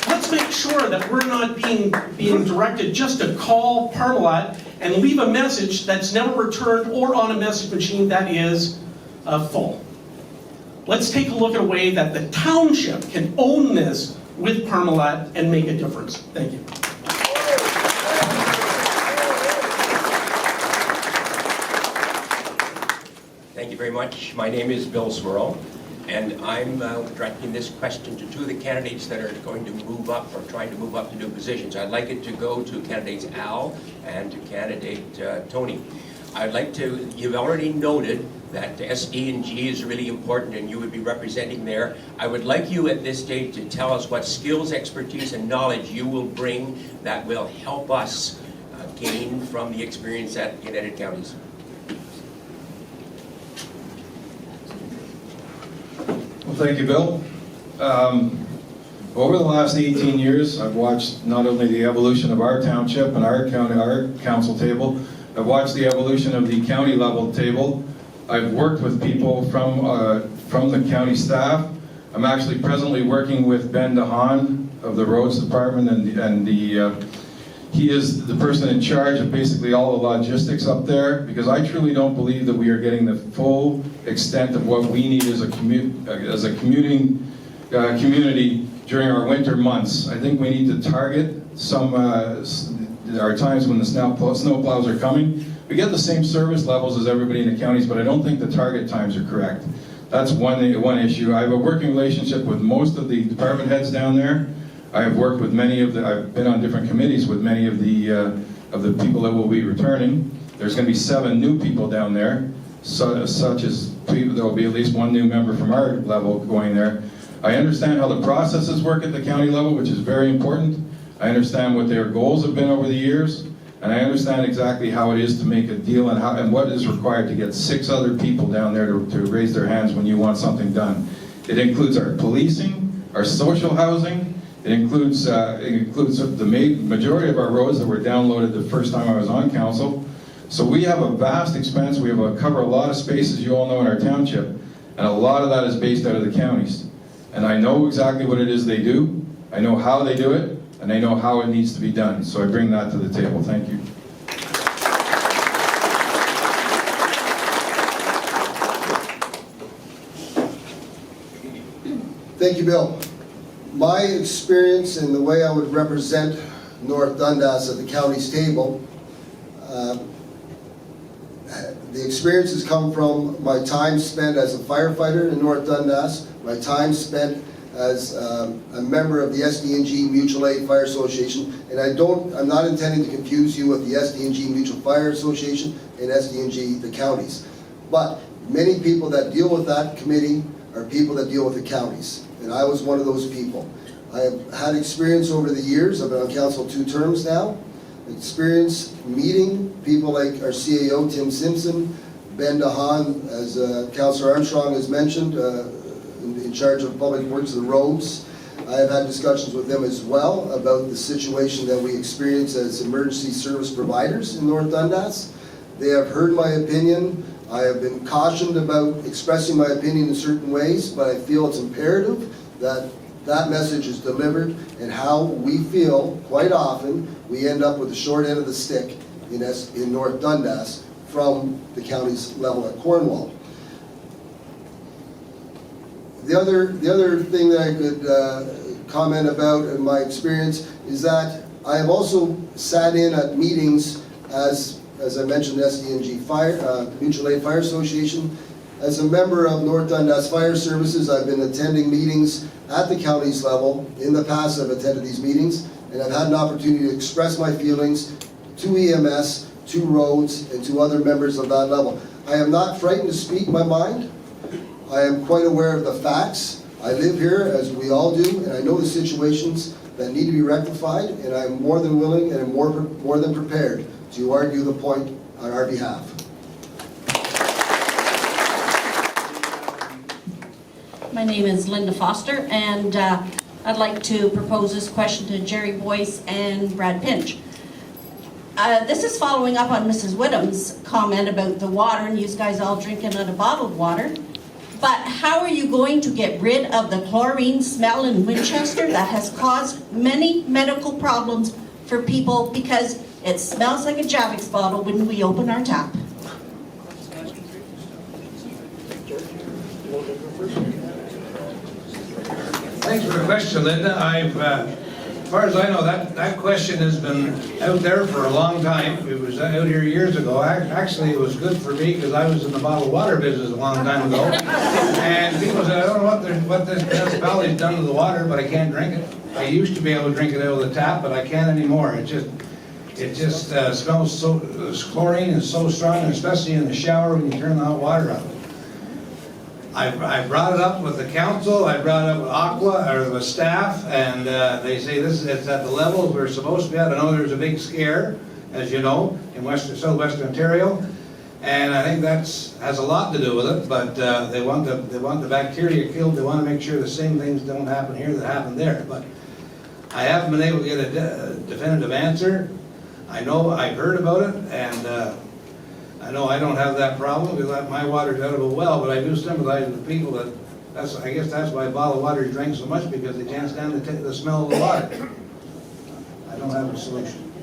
Let's make sure that we're not being directed just to call Parmalat and leave a message that's never returned or on a message machine that is full. Let's take a look at a way that the township can own this with Parmalat and make a difference. Thank you. much. My name is Bill Swirl, and I'm directing this question to two of the candidates that are going to move up or trying to move up to new positions. I'd like it to go to candidates Al and to candidate Tony. I'd like to, you've already noted that SD&G is really important and you would be representing there. I would like you at this stage to tell us what skills, expertise, and knowledge you will bring that will help us gain from the experience at United Counties. Well, thank you, Bill. Over the last 18 years, I've watched not only the evolution of our township and our county, our council table, I've watched the evolution of the county level table. I've worked with people from the county staff. I'm actually presently working with Ben DeHaan of the Roads Department, and he is the person in charge of basically all the logistics up there, because I truly don't believe that we are getting the full extent of what we need as a commuting community during our winter months. I think we need to target some our times when the snow plows are coming. We get the same service levels as everybody in the counties, but I don't think the target times are correct. That's one issue. I have a working relationship with most of the department heads down there. I have worked with many of I've been on different committees with many of the people that will be returning. There's going to be 7 new people down there, such as there will be at least 1 new member from our level going there. I understand how the processes work at the county level, which is very important. I understand what their goals have been over the years, and I understand exactly how it is to make a deal and what is required to get 6 other people down there to raise their hands when you want something done. It includes our policing, our social housing. It includes the majority of our roads that were downloaded the first time I was on council. So we have a vast expanse. We cover a lot of spaces, you all know, in our township, and a lot of that is based out of the counties. And I know exactly what it is they do. I know how they do it, and I know how it needs to be done. So I bring that to the table. Thank you. Thank you, Bill. My experience and the way I would represent North Dundas at the county's table, the experience has come from my time spent as a firefighter in North Dundas, my time spent as a member of the SD&G Mutual Aid Fire Association, and I'm not intending to confuse you with the SD&G Mutual Fire Association and SD&G, the counties. But many people that deal with that committee are people that deal with the counties, and I was one of those people. I have had experience over the years. I've been on council 2 terms now. Experience meeting people like our CAO, Tim Simpson, Ben DeHaan, as Councillor Armstrong has mentioned, in charge of public works and roads. I have had discussions with them as well about the situation that we experience as emergency service providers in North Dundas. They have heard my opinion. I have been cautioned about expressing my opinion in certain ways, but I feel it's imperative that that message is delivered, and how we feel quite often we end up with the short end of the stick in North Dundas from the county's level at Cornwall. The other thing that I could comment about in my experience is that I have also sat in at meetings as I mentioned, SD&G Mutual Aid Fire Association. As a member of North Dundas Fire Services, I've been attending meetings at the county's level. In the past, I've attended these meetings, and I've had an opportunity to express my feelings to EMS, to roads, and to other members of that level. I am not frightened to speak my mind. I am quite aware of the facts. I live here, as we all do, and I know the situations that need to be rectified, and I am more than willing and more than prepared to argue the point on our behalf. My name is Linda Foster, and I'd like to propose this question to Jerry Boyce and Brad Pinch. This is following up on Mrs. Whittam's comment about the water and you guys all drinking out of bottled water. But how are you going to get rid of the chlorine smell in Winchester that has caused many medical problems for people because it smells like a Javix bottle when we open our tap? Thanks for the question, Linda. I've As far as I know, that question has been out there for a long time. It was out here years ago. Actually, it was good for me because I was in the bottled water business a long time ago. And people said, I don't know what this municipality's done to the water, but I can't drink it. I used to be able to drink it out of the tap, but I can't anymore. It just smells so, chlorine is so strong, and especially in the shower when you turn the hot water on. I brought it up with the council, I brought it up with Aqua, or the staff, and they say it's at the levels we're supposed to be at. I know there's a big scare, as you know, in southwestern Ontario, and I think that's has a lot to do with it, but they want the bacteria killed. They want to make sure the same things don't happen here that happen there. But I haven't been able to get a definitive answer. I know I've heard about it, and I know I don't have that problem because my water's out of a well, but I do sympathize with the people I guess that's why bottled water is drank so much, because they can't stand the smell of the water. I don't have a solution.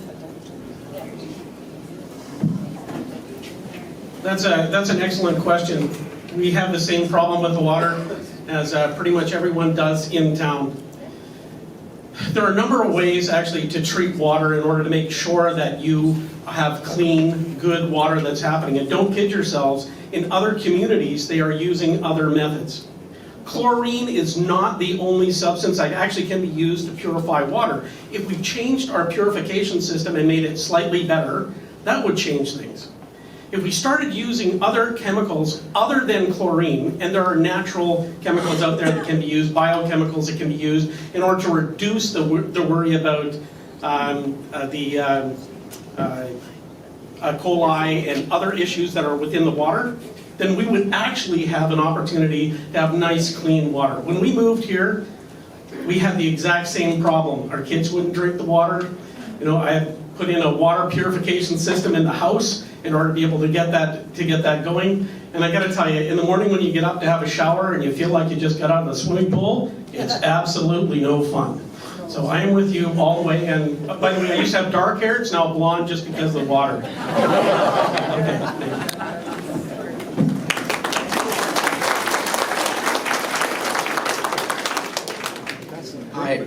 That's an excellent question. We have the same problem with the water as pretty much everyone does in town. There are a number of ways actually to treat water in order to make sure that you have clean, good water that's happening. And don't kid yourselves, in other communities they are using other methods. Chlorine is not the only substance that actually can be used to purify water. If we changed our purification system and made it slightly better, that would change things. If we started using other chemicals other than chlorine, and there are natural chemicals out there that can be used, biochemicals that can be used in order to reduce the worry about coli and other issues that are within the water, then we would actually have an opportunity to have nice, clean water. When we moved here, we had the exact same problem. Our kids wouldn't drink the water. You know, I had put in a water purification system in the house in order to be able to get that going. And I got to tell you, in the morning when you get up to have a shower and you feel like you just got out of the swimming pool, it's absolutely no fun. So I am with you all the way. And by the way, I used to have dark hair. It's now blonde just because of the water. Okay.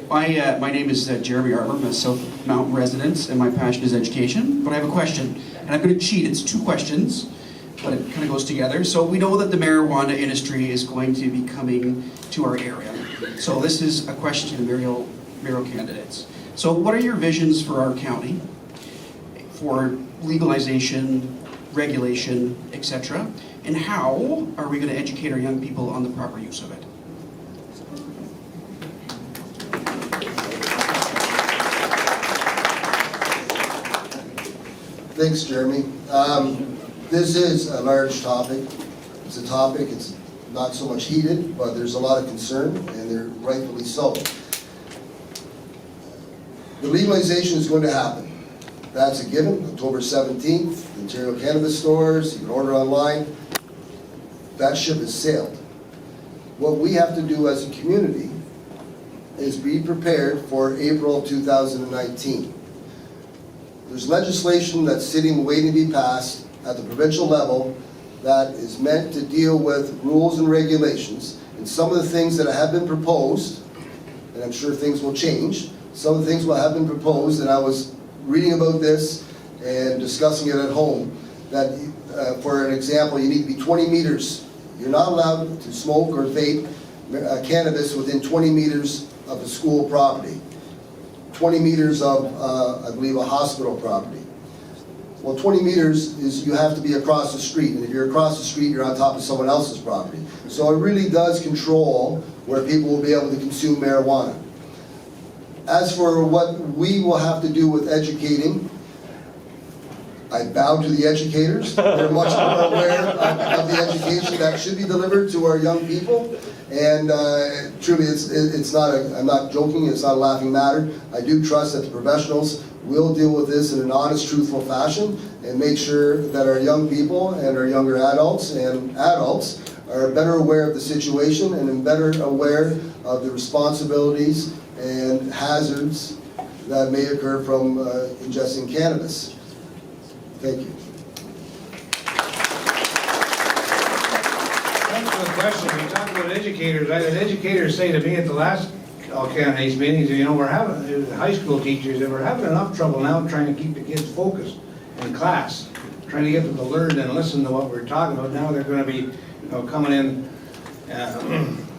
Hi, my name is Jeremy Armour. I'm a South Mountain resident, and my passion is education. But I have a question, and I'm going to cheat. It's two questions, but it kind of goes together. So we know that the marijuana industry is going to be coming to our area. So this is a question to the mayoral candidates. So what are your visions for our county for legalization, regulation, etc.? And how are we going to educate our young people on the proper use of it? Thanks, Jeremy. This is a large topic. It's a topic, it's not so much heated, but there's a lot of concern, and they're rightfully so. The legalization is going to happen. That's a given. October 17th, the Ontario cannabis stores, you can order online. That ship has sailed. What we have to do as a community is be prepared for April 2019. There's legislation that's sitting waiting to be passed at the provincial level that is meant to deal with rules and regulations. And some of the things that have been proposed, and I'm sure things will change, some of the things will have been proposed, and I was reading about this and discussing it at home, that for an example, you need to be 20 meters. You're not allowed to smoke or vape cannabis within 20 meters of a school property. 20 meters of, I believe, a hospital property. Well, 20 meters is you have to be across the street, and if you're across the street, you're on top of someone else's property. So it really does control where people will be able to consume marijuana. As for what we will have to do with educating, I bow to the educators. They're much more aware of the education that should be delivered to our young people. And truly, it's not I'm not joking, it's not a laughing matter. I do trust that the professionals will deal with this in an honest, truthful fashion and make sure that our young people and our younger adults and adults are better aware of the situation and better aware of the responsibilities and hazards that may occur from ingesting cannabis. Thank you. Thanks for the question. We talked about educators. I had educators say to me at the last all candidates meetings, you know, we're having, high school teachers, and we're having enough trouble now trying to keep the kids focused in class, trying to get them to learn and listen to what we're talking about. Now they're gonna be, you know, coming in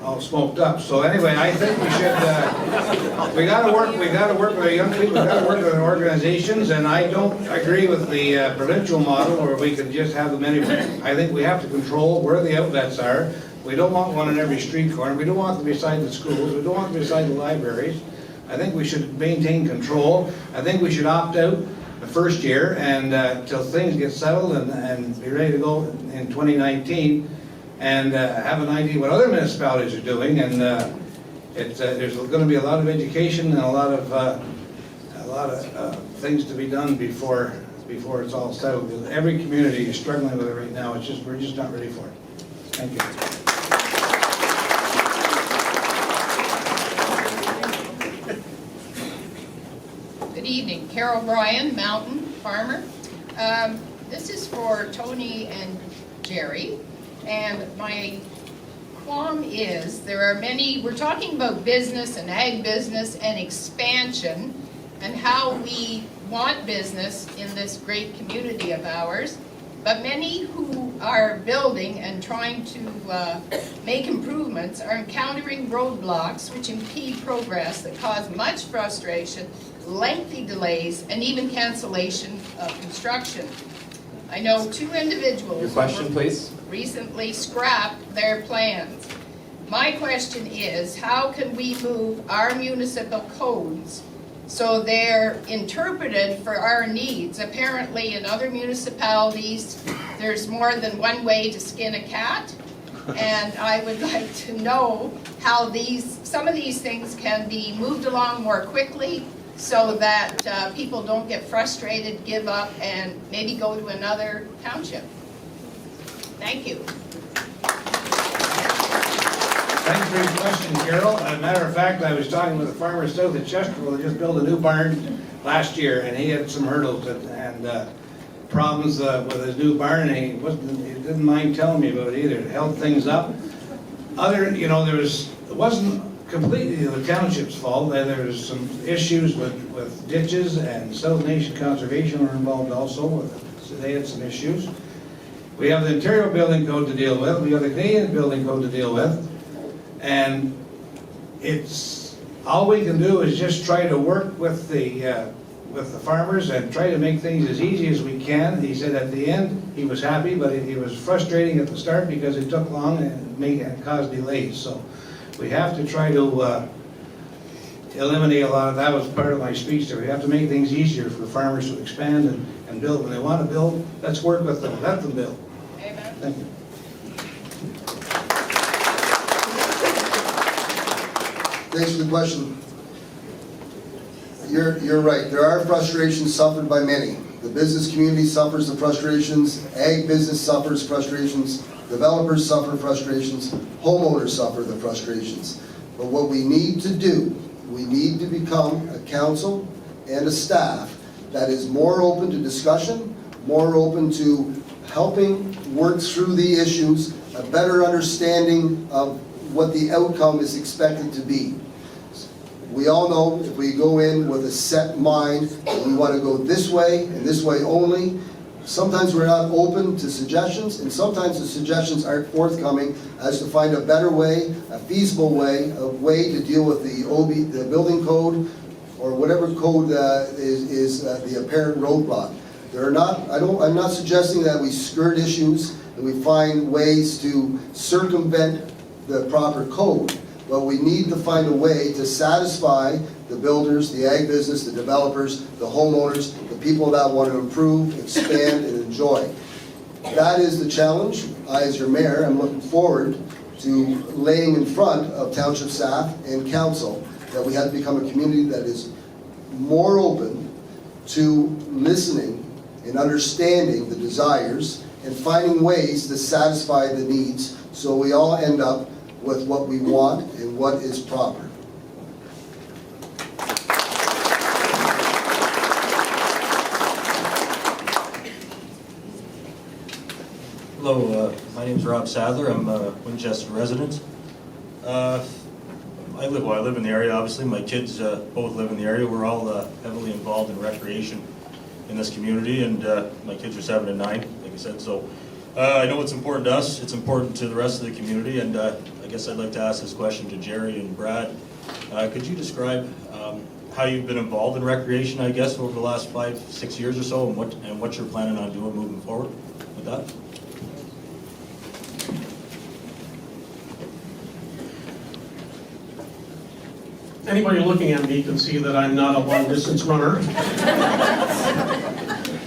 all smoked up. So anyway, I think we should, we gotta work with our young people, we gotta work with our organizations, and I don't agree with the provincial model where we can just have them anywhere. I think we have to control where the outlets are. We don't want one in every street corner. We don't want them beside the schools. We don't want them beside the libraries. I think we should maintain control. I think we should opt out the first year and till things get settled and be ready to go in 2019 and have an idea what other municipalities are doing. And there's going to be a lot of education and a lot of things to be done before it's all settled. Because every community is struggling with it right now. We're just not ready for it. Thank you. Good evening, Carol Bryan, Mountain Farmer. This is for Tony and Jerry, and my qualm is there are many, we're talking about business and ag business and expansion and how we want business in this great community of ours, but many who are building and trying to make improvements are encountering roadblocks which impede progress that cause much frustration, lengthy delays, and even cancellation of construction. I know 2 individuals Your question, please. recently scrapped their plans. My question is, how can we move our municipal codes so they're interpreted for our needs? Apparently in other municipalities, there's more than one way to skin a cat, and I would like to know how some of these things can be moved along more quickly so that people don't get frustrated, give up, and maybe go to another township. Thank you. Thanks for your question, Carol. As a matter of fact, I was talking with a farmer south of Chesterfield that just built a new barn last year, and he had some hurdles and problems with his new barn, and he didn't mind telling me about it either. It held things up. It wasn't completely the township's fault. There was some issues with ditches, and South Nation Conservation were involved also. So they had some issues. We have the Ontario Building Code to deal with. We have the Canadian Building Code to deal with. And all we can do is just try to work with the farmers and try to make things as easy as we can. He said at the end he was happy, but it was frustrating at the start because it took long and caused delays. So we have to try to eliminate a lot of that. Was part of my speech there. We have to make things easier for farmers to expand and build. When they want to build, let's work with them. Let them build. Amen. Thank you. Thanks for the question. You're right. There are frustrations suffered by many. The business community suffers the frustrations. Ag business suffers frustrations. Developers suffer frustrations. Homeowners suffer the frustrations. But what we need to do, we need to become a council and a staff that is more open to discussion, more open to helping work through the issues, a better understanding of what the outcome is expected to be. We all know if we go in with a set mind, and we want to go this way and this way only, sometimes we're not open to suggestions, and sometimes the suggestions aren't forthcoming as to find a better way, a feasible way, a way to deal with the building code, or whatever code is the apparent roadblock. I'm not suggesting that we skirt issues and we find ways to circumvent the proper code, but we need to find a way to satisfy the builders, the ag business, the developers, the homeowners, the people that want to improve, expand, and enjoy. That is the challenge. I, as your mayor, am looking forward to laying in front of township staff and council that we have to become a community that is more open to listening and understanding the desires and finding ways to satisfy the needs so we all end up with what we want and what is proper. Hello, my name is Rob Sadler. I'm a Winchester resident. I live in the area, obviously. My kids both live in the area. We're all heavily involved in recreation in this community, and my kids are 7 and 9, like I said. So I know it's important to us. It's important to the rest of the community, and I guess I'd like to ask this question to Jerry and Brad. Could you describe how you've been involved in recreation, I guess, over the last 5-6 years or so, and what you're planning on doing moving forward with that? Anybody looking at me can see that I'm not a long-distance runner.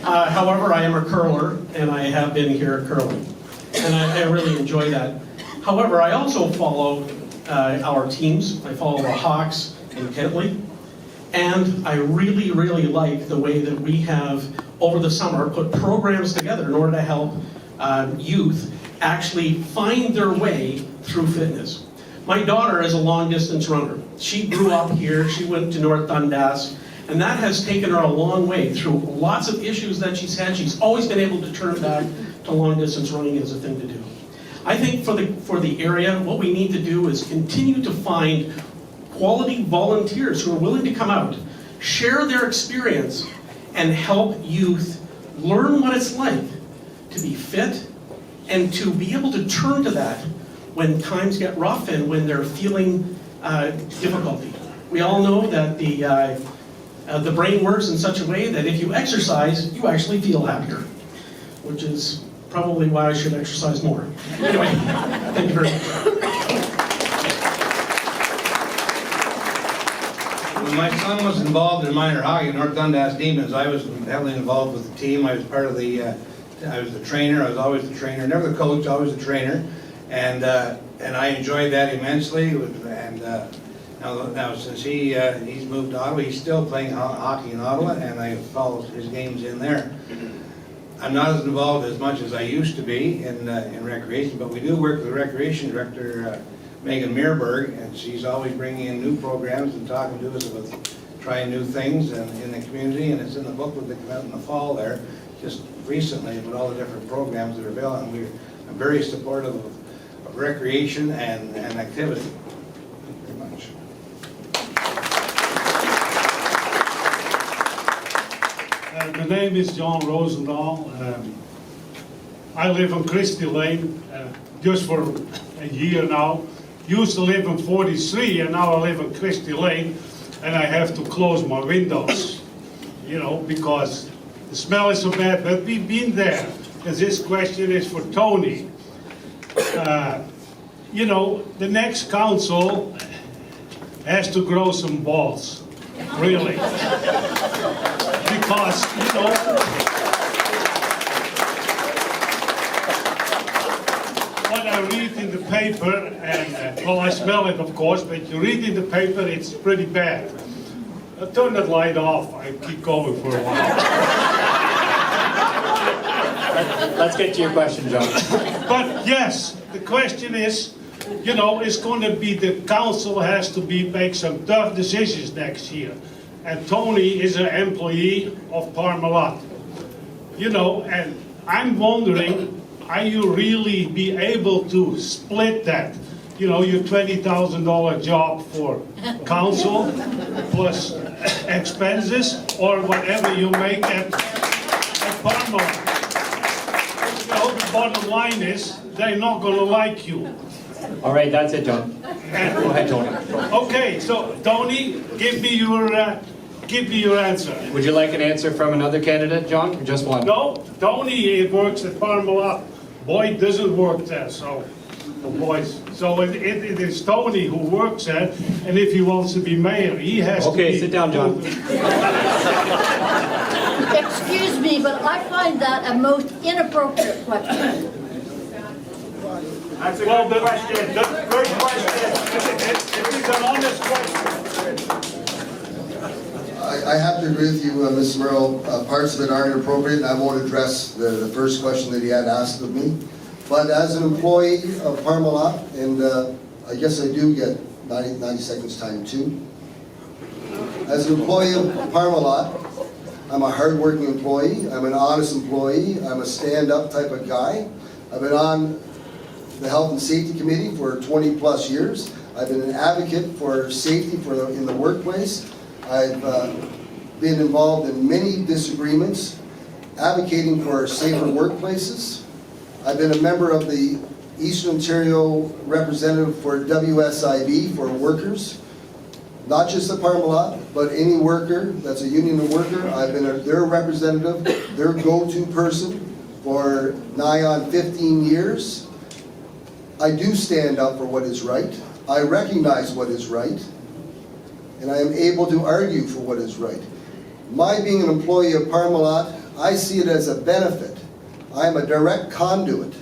However, I am a curler, and I have been here curling. And I really enjoy that. However, I also follow our teams. I follow the Hawks in Kentley. And I really, really like the way that we have, over the summer, put programs together in order to help youth actually find their way through fitness. My daughter is a long-distance runner. She grew up here, she went to North Dundas, and that has taken her a long way through lots of issues that she's had. She's always been able to turn back to long-distance running as a thing to do. I think for the area, what we need to do is continue to find quality volunteers who are willing to come out, share their experience, and help youth learn what it's like to be fit and to be able to turn to that when times get rough and when they're feeling difficulty. We all know that the brain works in such a way that if you exercise, you actually feel happier, which is probably why I should exercise more. Anyway, thank you very much. When my son was involved in minor hockey, North Dundas Demons, I was heavily involved with the team. I was part of I was the trainer. I was always the trainer, never the coach, always the trainer. And I enjoyed that immensely. And now since he's moved to Ottawa, he's still playing hockey in Ottawa, and I follow his games in there. I'm not as involved as much as I used to be in recreation, but we do work with the recreation director, Megan Meerberg, and she's always bringing in new programs and talking to us about trying new things in the community, and it's in the booklet that came out in the fall there, just recently, about all the different programs that are available, and I'm very supportive of recreation and activity. Thank you very much. My name is John Rosendahl. I live on Christie Lane just for a year now. Used to live on 43 and now I live on Christie Lane, and I have to close my windows, because the smell is so bad, but we've been there. And this question is for Tony. The next council has to grow some balls, really. Because, what I read in the paper, and I smell it of course, but you read in the paper, it's pretty bad. I turn that light off, I keep going for a while. Let's get to your question, John. But yes, the question is, it's going to be the council has to make some tough decisions next year. And Tony is an employee of Parmalat. And I'm wondering, are you really be able to split that? Your $20,000 job for council plus expenses or whatever you make at Parmalat. The bottom line is, they're not going to like you. All right, that's it, John. Go ahead, Tony. Okay, so Tony, give me your answer. Would you like an answer from another candidate, John, or just one? No, Tony works at Parmalat. Boyd doesn't work there, so it is Tony who works there, and if he wants to be mayor, he has to be... Okay, sit down, John. Excuse me, but I find that a most inappropriate question. That's a good question. Good question. It is an honest question. I have to agree with you, Ms. Merle. Parts of it are inappropriate, and I won't address the first question that he had asked of me. But as an employee of Parmalat, and I guess I do get 90 seconds time too. As an employee of Parmalat, I'm a hard-working employee. I'm an honest employee. I'm a stand-up type of guy. I've been on the Health and Safety Committee for 20 plus years. I've been an advocate for safety in the workplace. I've been involved in many disagreements, advocating for safer workplaces. I've been a member of the Eastern Ontario representative for WSIB for workers, not just the Parmalat, but any worker that's a union worker. I've been their representative, their go-to person for nigh on 15 years. I do stand up for what is right. I recognize what is right, and I am able to argue for what is right. My being an employee of Parmalat, I see it as a benefit. I am a direct conduit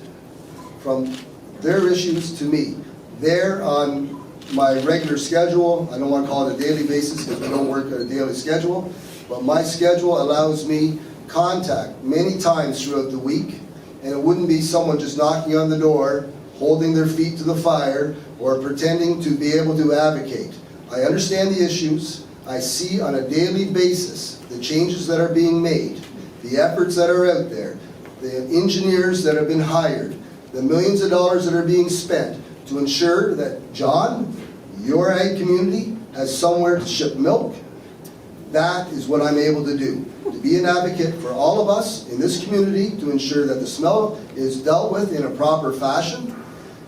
from their issues to me. They're on my regular schedule. I don't want to call it a daily basis because we don't work at a daily schedule, but my schedule allows me contact many times throughout the week, and it wouldn't be someone just knocking on the door, holding their feet to the fire, or pretending to be able to advocate. I understand the issues. I see on a daily basis the changes that are being made, the efforts that are out there, the engineers that have been hired, the millions of dollars that are being spent to ensure that, John, your ag community has somewhere to ship milk. That is what I'm able to do, to be an advocate for all of us in this community, to ensure that the smell is dealt with in a proper fashion,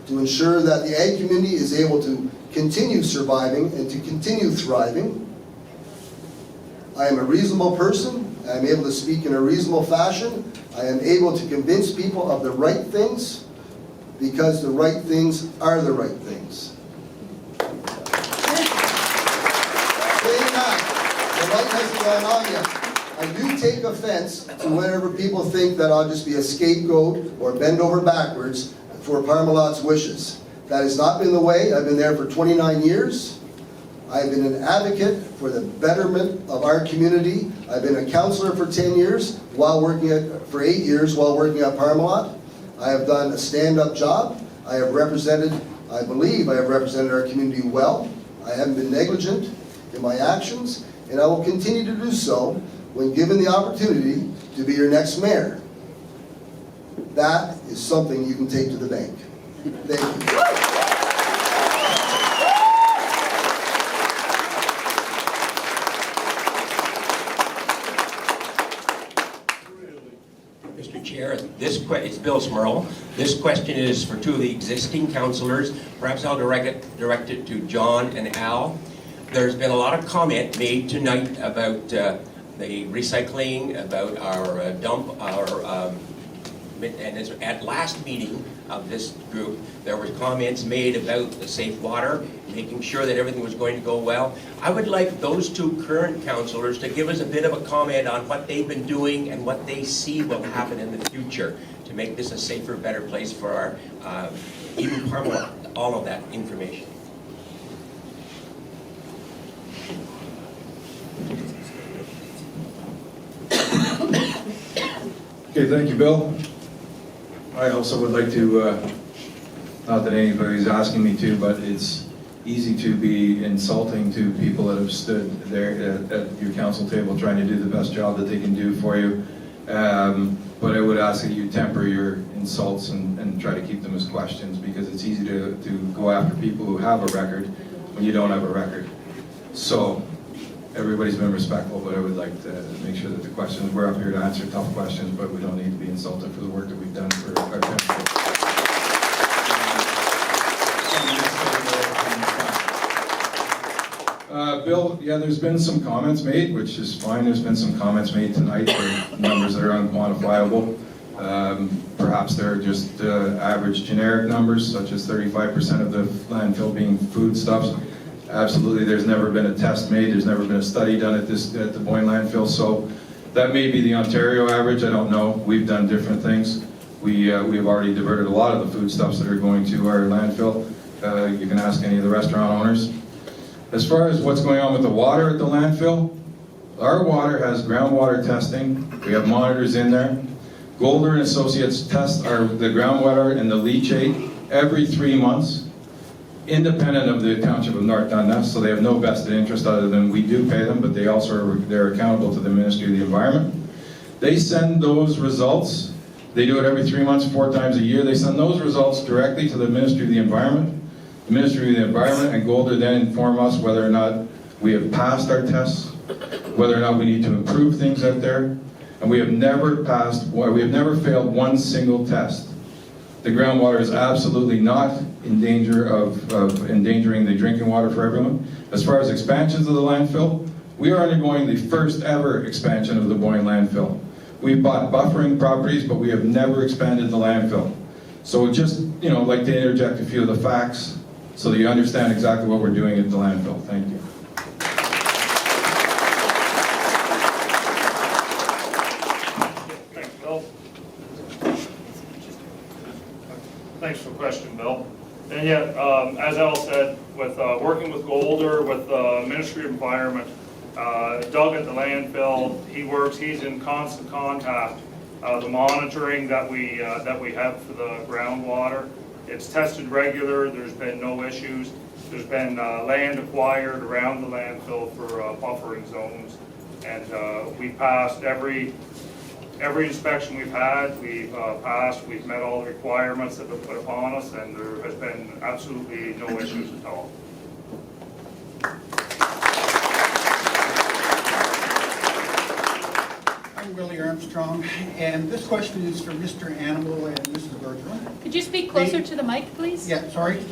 to ensure that the ag community is able to continue surviving and to continue thriving. I am a reasonable person. I am able to speak in a reasonable fashion. I am able to convince people of the right things, because the right things are the right things. Saying that, the light hasn't gone on yet. I do take offense to whenever people think that I'll just be a scapegoat or bend over backwards for Parmalat's wishes. That has not been the way. I've been there for 29 years. I've been an advocate for the betterment of our community. I've been a councillor for 10 years, for 8 years while working at Parmalat. I have done a stand-up job. I believe I have represented our community well. I haven't been negligent in my actions, and I will continue to do so when given the opportunity to be your next mayor. That is something you can take to the bank. Thank you. Mr. Chair, it's Bill Smurl. This question is for two of the existing councillors. Perhaps I'll direct it to John and Al. There's been a lot of comment made tonight about the recycling, about our dump, and at last meeting of this group, there were comments made about the safe water, making sure that everything was going to go well. I would like those two current councillors to give us a bit of a comment on what they've been doing and what they see will happen in the future to make this a safer, better place for our, even Parmalat, all of that information. Okay, thank you, Bill. I also would like to, not that anybody's asking me to, but it's easy to be insulting to people that have stood there at your council table trying to do the best job that they can do for you. But I would ask that you temper your insults and try to keep them as questions, because it's easy to go after people who have a record when you don't have a record. So, everybody's been respectful, but I would like to make sure that the questions, we're up here to answer tough questions, but we don't need to be insulted for the work that we've done for our country. Bill, yeah, there's been some comments made, which is fine. There's been some comments made tonight for numbers that are unquantifiable. Perhaps they're just average generic numbers, such as 35% of the landfill being foodstuffs. Absolutely, there's never been a test made, there's never been a study done at the Boyne landfill, so that may be the Ontario average, I don't know. We've done different things. We have already diverted a lot of the foodstuffs that are going to our landfill. You can ask any of the restaurant owners. As far as what's going on with the water at the landfill, our water has groundwater testing. We have monitors in there. Golder and Associates test the groundwater and the leachate every 3 months, independent of the Township of North Dundas, so they have no vested interest other than we do pay them, but they're accountable to the Ministry of the Environment. They send those results, they do it every 3 months, 4 times a year, they send those results directly to the Ministry of the Environment. The Ministry of the Environment and Golder then inform us whether or not we have passed our tests, whether or not we need to improve things out there, and we have never failed one single test. The groundwater is absolutely not in danger of endangering the drinking water for everyone. As far as expansions of the landfill, we are undergoing the first ever expansion of the Boyne landfill. We've bought buffering properties, but we have never expanded the landfill. So just, like to interject a few of the facts so that you understand exactly what we're doing at the landfill. Thank you. Thanks, Bill. Thanks for the question, Bill. And yet, as Al said, with working with Golder, with Ministry of Environment, Doug at the landfill, he's in constant contact. The monitoring that we have for the groundwater, it's tested regular. There's been no issues. There's been land acquired around the landfill for buffering zones, and we've passed every inspection we've had. We've passed. We've met all the requirements that have been put upon us, and there has been absolutely no issues at all. I'm Willie Armstrong, and this question is for Mr. Animal and Mrs. Bergeron. Could you speak closer to the mic, please? Yeah, sorry.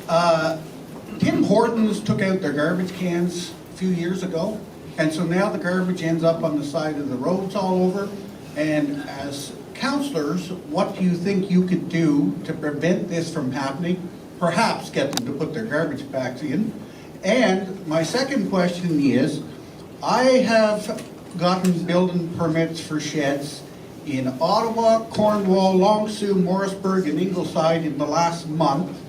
Tim Hortons took out their garbage cans a few years ago, and so now the garbage ends up on the side of the roads all over. And as councillors, what do you think you could do to prevent this from happening? Perhaps get them to put their garbage bags in. And my second question is, I have gotten building permits for sheds in Ottawa, Cornwall, Long Sault, Morrisburg, and Ingleside in the last month,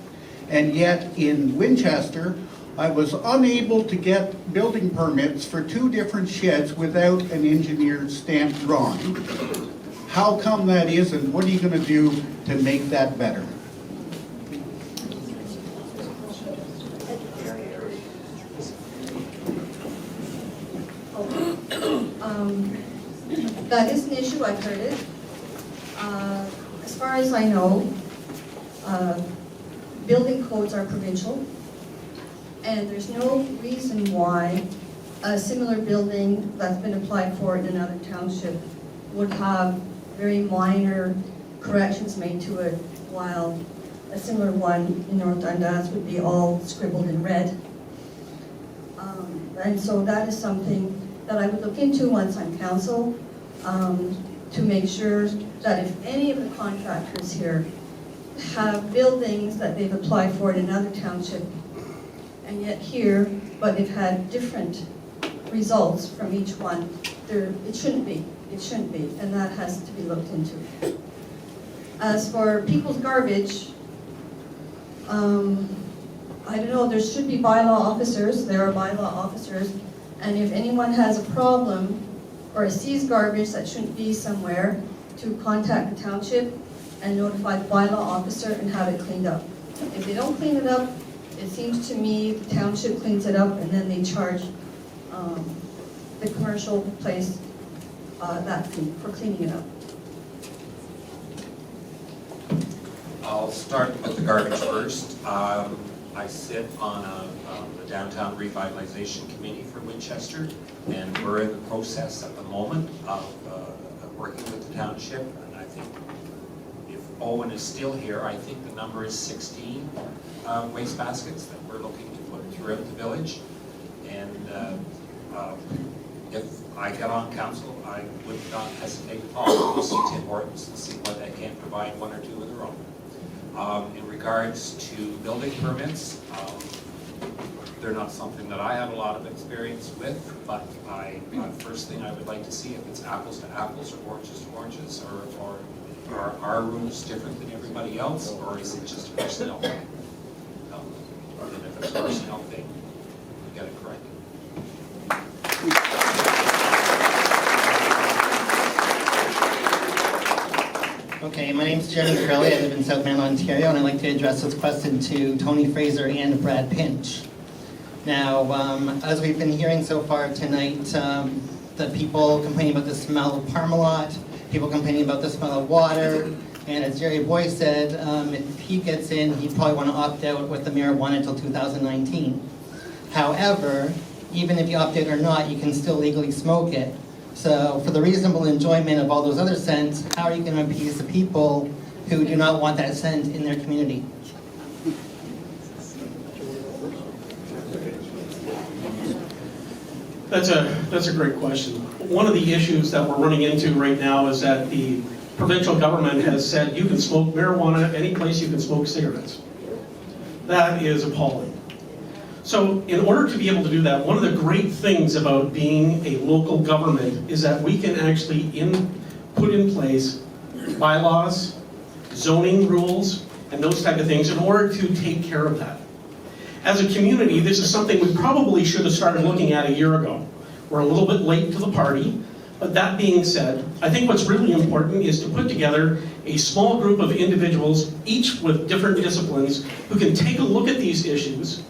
and yet in Winchester, I was unable to get building permits for 2 different sheds without an engineered stamped drawing. How come that is, and what are you going to do to make that better? That is an issue, I've heard it. As far as I know, building codes are provincial, and there's no reason why a similar building that's been applied for in another township would have very minor corrections made to it, while a similar one in North Dundas would be all scribbled in red. And so that is something that I would look into once I'm council, to make sure that if any of the contractors here have buildings that they've applied for in another township, and yet here, but they've had different results from each one, it shouldn't be, and that has to be looked into. As for people's garbage, I don't know, there should be bylaw officers, there are bylaw officers, and if anyone has a problem or sees garbage that shouldn't be somewhere, to contact the township and notify the bylaw officer and have it cleaned up. If they don't clean it up, it seems to me the township cleans it up and then they charge the commercial place that fee for cleaning it up. I'll start with the garbage first. I sit on the Downtown Revitalization Committee for Winchester, and we're in the process at the moment of working with the township, and I think if Owen is still here, I think the number is 16 waste baskets that we're looking to put throughout the village. And if I get on council, I would not hesitate at all to see Tim Hortons and see whether they can't provide 1 or 2 of their own. In regards to building permits, they're not something that I have a lot of experience with, but first thing I would like to see if it's apples to apples or oranges to oranges, or are our rules different than everybody else, or is it just a personnel thing? And if it's a personnel thing, we get it corrected. Okay, my name is Jeremy Corelli. I live in South Mainland, Ontario, and I'd like to address this question to Tony Fraser and Brad Pinch. Now, as we've been hearing so far tonight, the people complaining about the smell of Parmalat, people complaining about the smell of water, And as Jerry Boyce said, if he gets in, he'd probably want to opt out with the marijuana until 2019. However, even if you opt out or not, you can still legally smoke it. So for the reasonable enjoyment of all those other scents, how are you going to appease the people who do not want that scent in their community? That's a great question. One of the issues that we're running into right now is that the provincial government has said you can smoke marijuana any place you can smoke cigarettes. That is appalling. So in order to be able to do that, one of the great things about being a local government is that we can actually put in place bylaws, zoning rules, and those type of things in order to take care of that. As a community, this is something we probably should have started looking at a year ago. We're a little bit late to the party, but that being said, I think what's really important is to put together a small group of individuals, each with different disciplines, who can take a look at these issues,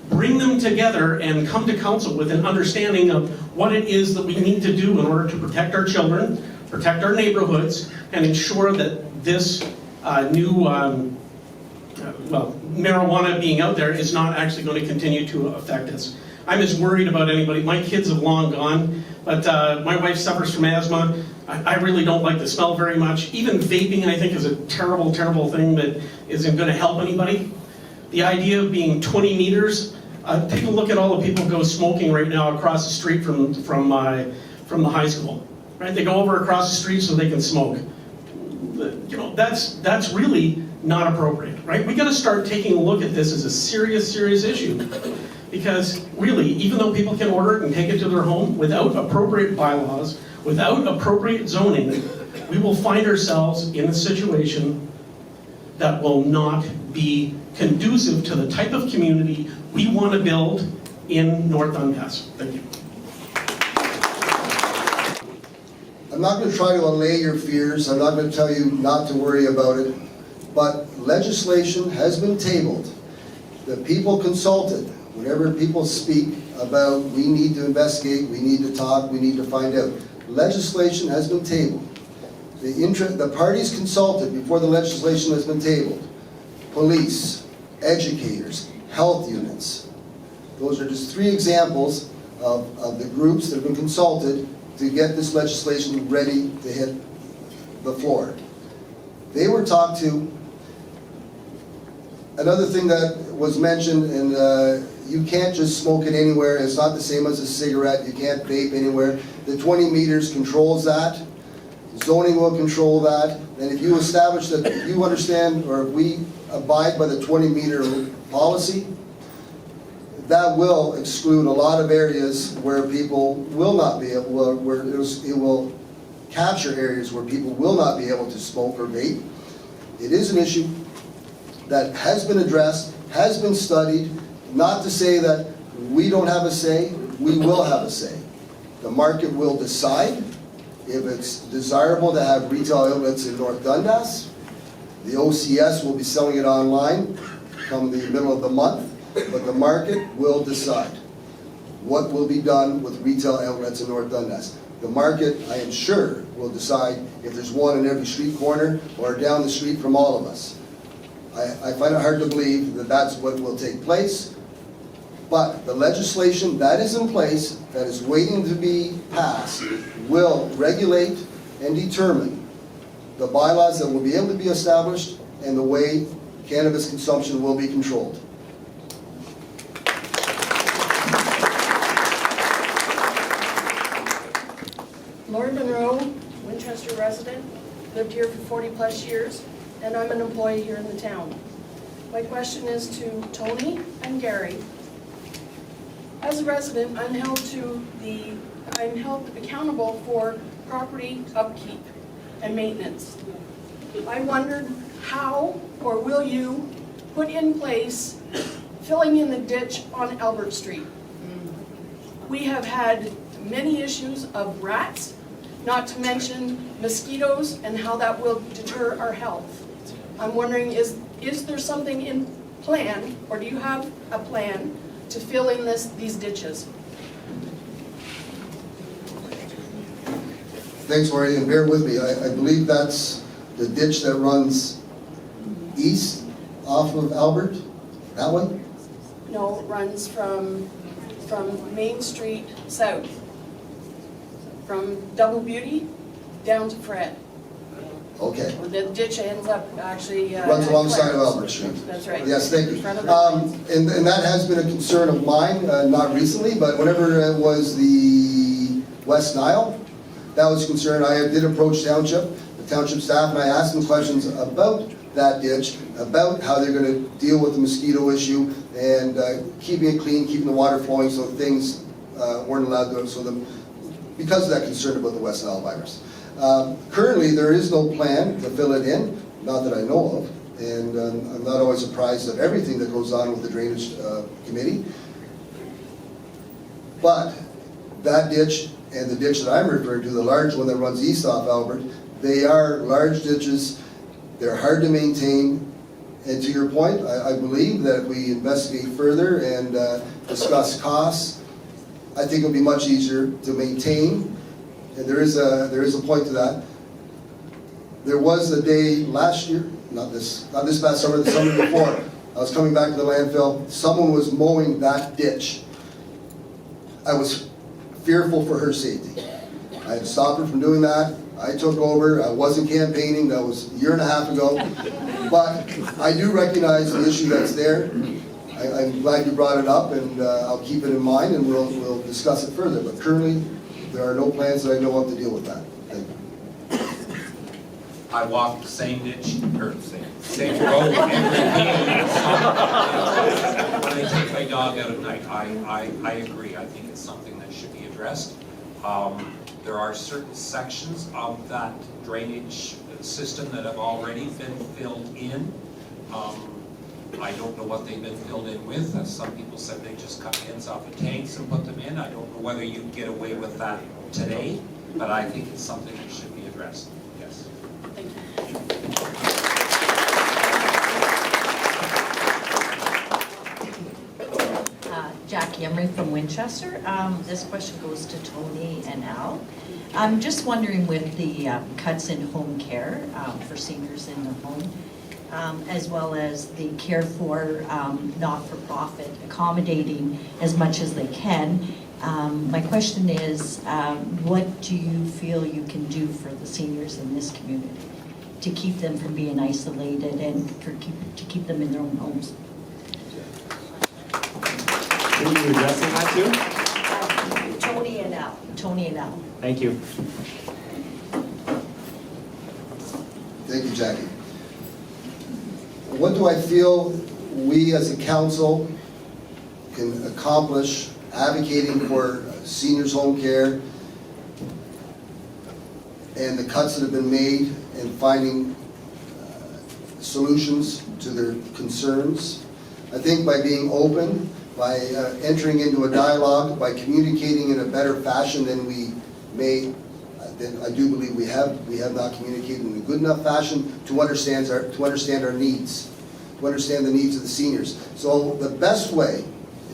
bring them together, and come to council with an understanding of what it is that we need to do in order to protect our children, protect our neighborhoods, and ensure that this marijuana being out there is not actually going to continue to affect us. I'm as worried about anybody. My kids have long gone, but my wife suffers from asthma. I really don't like the smell very much. Even vaping, I think, is a terrible, terrible thing that isn't going to help anybody. The idea of being 20 meters, take a look at all the people who go smoking right now across the street from the high school. Right? They go over across the street so they can smoke. You know, that's really not appropriate, right? We got to start taking a look at this as a serious, serious issue. Because really, even though people can order it and take it to their home, without appropriate bylaws, without appropriate zoning, we will find ourselves in a situation that will not be conducive to the type of community we want to build in North Dundas. Thank you. I'm not going to try to allay your fears. I'm not going to tell you not to worry about it. But legislation has been tabled. The people consulted. Whenever people speak about we need to investigate, we need to talk, we need to find out, legislation has been tabled. The parties consulted before the legislation has been tabled. Police, educators, health units. Those are just 3 examples of the groups that have been consulted to get this legislation ready to hit the floor. They were talked to. Another thing that was mentioned, and you can't just smoke it anywhere. It's not the same as a cigarette. You can't vape anywhere. The 20 meters controls that. Zoning will control that. And if you establish that, if you understand, or if we abide by the 20-meter policy, that will exclude a lot of areas where people will not be able, where it will capture areas where people will not be able to smoke or vape. It is an issue that has been addressed, has been studied. Not to say that we don't have a say, we will have a say. The market will decide if it's desirable to have retail outlets in North Dundas. The OCS will be selling it online come the middle of the month, but the market will decide what will be done with retail outlets in North Dundas. The market, I am sure, will decide if there's one in every street corner or down the street from all of us. I find it hard to believe that that's what will take place. But the legislation that is in place, that is waiting to be passed, will regulate and determine the bylaws that will be able to be established and the way cannabis consumption will be controlled. Laurie Monroe, Winchester resident, lived here for 40+ years, and I'm an employee here in the town. My question is to Tony and Gary. As a resident, I'm held accountable for property upkeep and maintenance. I wondered how, or will you put in place filling in the ditch on Albert Street? We have had many issues of rats, not to mention mosquitoes, and how that will deter our health. I'm wondering, is there something in plan, or do you have a plan to fill in these ditches? Thanks, Laurie, and bear with me. I believe that's the ditch that runs east off of Albert, that way? No, it runs from Main Street south, from Double Beauty down to Fred. Okay. The ditch ends up actually. Runs at alongside of Clarence. Albert Street. That's right. Yes, thank In you. front of the And that has been a concern of mine, not recently, but whenever it was the West Nile, that was a concern. I did approach the township staff, and I asked them questions about that ditch, about how they're gonna deal with the mosquito issue, and keeping it clean, keeping the water flowing so things weren't allowed to, because of that concern about the West Nile virus. Currently, there is no plan to fill it in, not that I know of, and I'm not always surprised of everything that goes on with the drainage committee. But that ditch and the ditch that I'm referring to, the large one that runs east off Albert, they are large ditches, they're hard to maintain, and to your point, I believe that if we investigate further and discuss costs, I think it'll be much easier to maintain. And there is a point to that. There was a day last year, not this past summer, the summer before, I was coming back to the landfill, someone was mowing that ditch. I was fearful for her safety. I had to stop her from doing that. I took over, I wasn't campaigning, that was a year and a half ago. But I do recognize the issue that's there. I'm glad you brought it up, and I'll keep it in mind, and we'll discuss it further. But currently, there are no plans that I know of to deal with that. Thank you. I walk the same ditch, or same road every day. When I take my dog out at night, I agree. I think it's something that should be addressed. There are certain sections of that drainage system that have already been filled in. I don't know what they've been filled in with. Some people said they just cut the ends off the tanks and put them in. I don't know whether you can get away with that today, but I think it's something that should be addressed. Yes. Thank you. Jackie Emery from Winchester. This question goes to Tony and Al. I'm just wondering, with the cuts in home care for seniors in the home, as well as the care for not-for-profit accommodating as much as they can, my question is, what do you feel you can do for the seniors in this community to keep them from being isolated and to keep them in their own homes? Who are you addressing that to? Tony and Al. Tony and Al. Thank you. Thank you, Jackie. What do I feel we as a council can accomplish advocating for seniors' home care and the cuts that have been made and finding solutions to their concerns? I think by being open, by entering into a dialogue, by communicating in a better fashion than we may, I do believe we have not communicated in a good enough fashion to understand our needs, to understand the needs of the seniors. So the best way,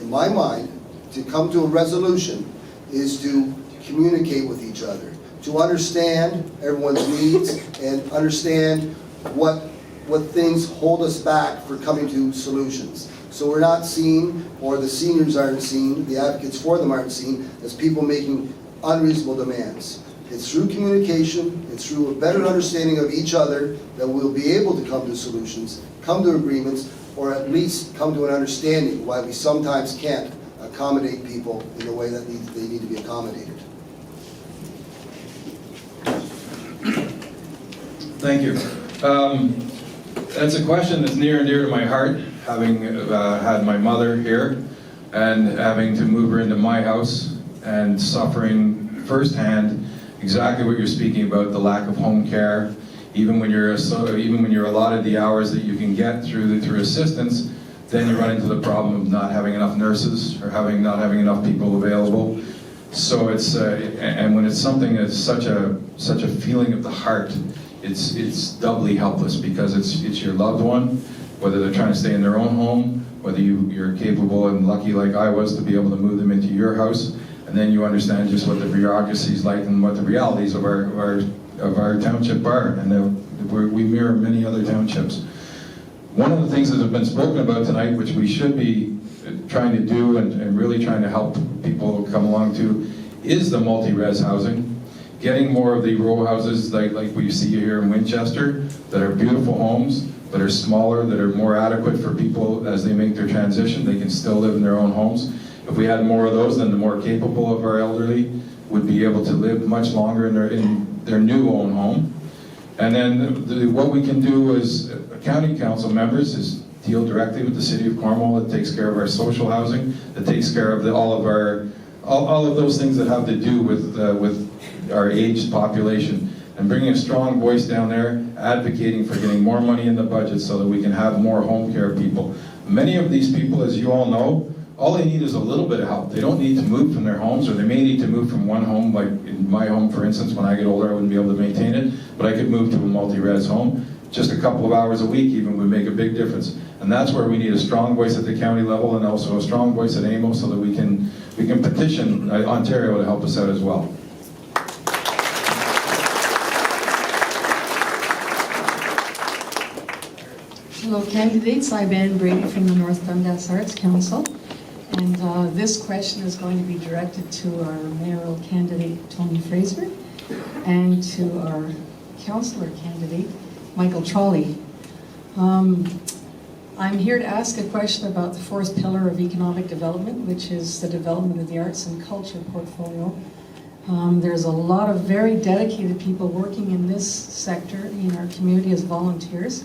in my mind, to come to a resolution is to communicate with each other, to understand everyone's needs and understand what things hold us back for coming to solutions. So we're not seen, or the seniors aren't seen, the advocates for them aren't seen, as people making unreasonable demands. It's through communication, it's through a better understanding of each other that we'll be able to come to solutions, come to agreements, or at least come to an understanding why we sometimes can't accommodate people in the way that they need to be accommodated. Thank you. That's a question that's near and dear to my heart, having had my mother here and having to move her into my house and suffering firsthand exactly what you're speaking about, the lack of home care. Even when you're allotted the hours that you can get through assistance, then you run into the problem of not having enough nurses or not having enough people available. So it's and when it's something that's such a feeling of the heart, it's doubly helpless because it's your loved one, whether they're trying to stay in their own home, whether you're capable and lucky like I was to be able to move them into your house, and then you understand just what the bureaucracy is like and what the realities of our township are, and We mirror many other townships. One of the things that have been spoken about tonight, which we should be trying to do and really trying to help people come along to, is the multi-res housing. Getting more of the row houses like we see here in Winchester, that are beautiful homes, that are smaller, that are more adequate for people as they make their transition. They can still live in their own homes. If we had more of those, then the more capable of our elderly would be able to live much longer in their new own home. And then what we can do as county council members is deal directly with the city of Cornwall that takes care of our social housing, that takes care of all of those things that have to do with our aged population, and bringing a strong voice down there, advocating for getting more money in the budget so that we can have more home care people. Many of these people, as you all know, all they need is a little bit of help. They don't need to move from their homes, or they may need to move from one home, like in my home, for instance. When I get older, I wouldn't be able to maintain it, but I could move to a multi-res home. Just a couple of hours a week even would make a big difference. And that's where we need a strong voice at the county level, and also a strong voice at AMO, so that we can petition Ontario to help us out as well. Hello candidates, I'm Ann Brady from the North Dundas Arts Council, and this question is going to be directed to our mayoral candidate Tony Fraser and to our councillor candidate Michael Trolley. I'm here to ask a question about the fourth pillar of economic development, which is the development of the arts and culture portfolio. There's a lot of very dedicated people working in this sector in our community as volunteers.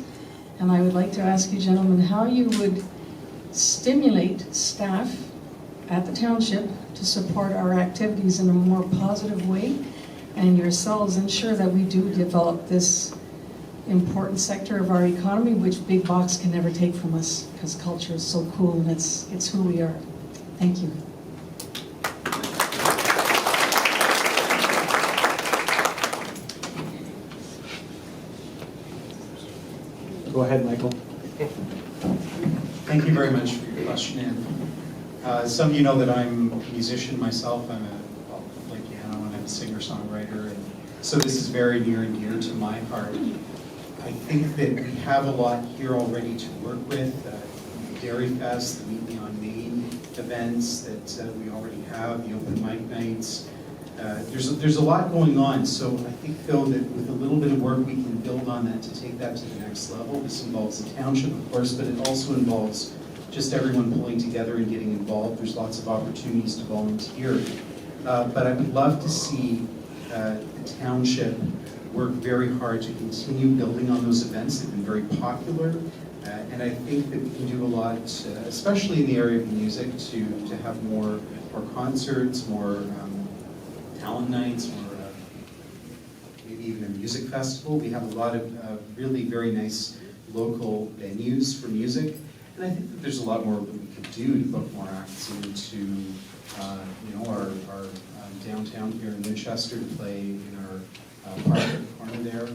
And I would like to ask you gentlemen how you would stimulate staff at the township to support our activities in a more positive way, and yourselves ensure that we do develop this important sector of our economy, which big box can never take from us, because culture is so cool and it's who we are. Thank you. Go ahead, Michael. Thank you very much for your question, Ann. Some of you know that I'm a musician myself. Like you know, and I'm a singer-songwriter, and so this is very near and dear to my heart. I think that we have a lot here already to work with. Dairy Fest, the Meet Me on Main events that we already have, the open mic nights. There's a lot going on, so I think, though, that with a little bit of work we can build on that to take that to the next level. This involves the township, of course, but it also involves just everyone pulling together and getting involved. There's lots of opportunities to volunteer. But I would love to see the township work very hard to continue building on those events. They've been very popular, and I think that we can do a lot, especially in the area of music, to have more concerts, more talent nights, or maybe even a music festival. We have a lot of really very nice local venues for music, and I think that there's a lot more that we could do to book more acts into our downtown here in Winchester, to play in our park at the corner there.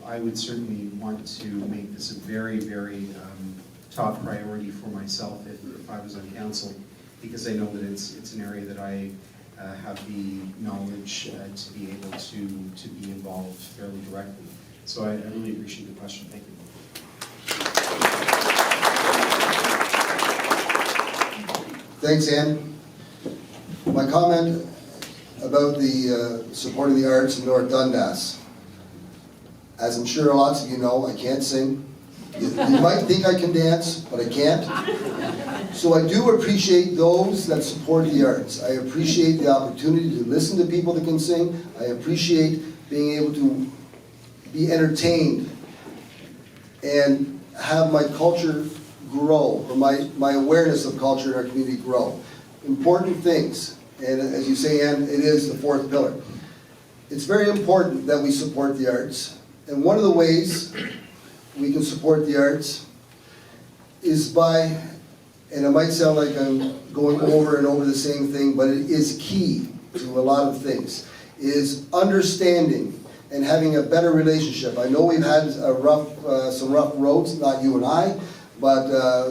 I would certainly want to make this a very, very top priority for myself if I was on council, because I know that it's an area that I have the knowledge to be able to be involved fairly directly. So I really appreciate the question. Thank you. Thanks, Ann. My comment about the supporting the arts in North Dundas. As I'm sure lots of you know, I can't sing. You might think I can dance, but I can't. So I do appreciate those that support the arts. I appreciate the opportunity to listen to people that can sing. I appreciate being able to be entertained and have my culture grow, or my awareness of culture in our community grow. Important things, and as you say, Ann, it is the fourth pillar. It's very important that we support the arts, and one of the ways we can support the arts is by, and it might sound like I'm going over and over the same thing, but it is key to a lot of things, is understanding and having a better relationship. I know we've had some rough roads, not you and I, but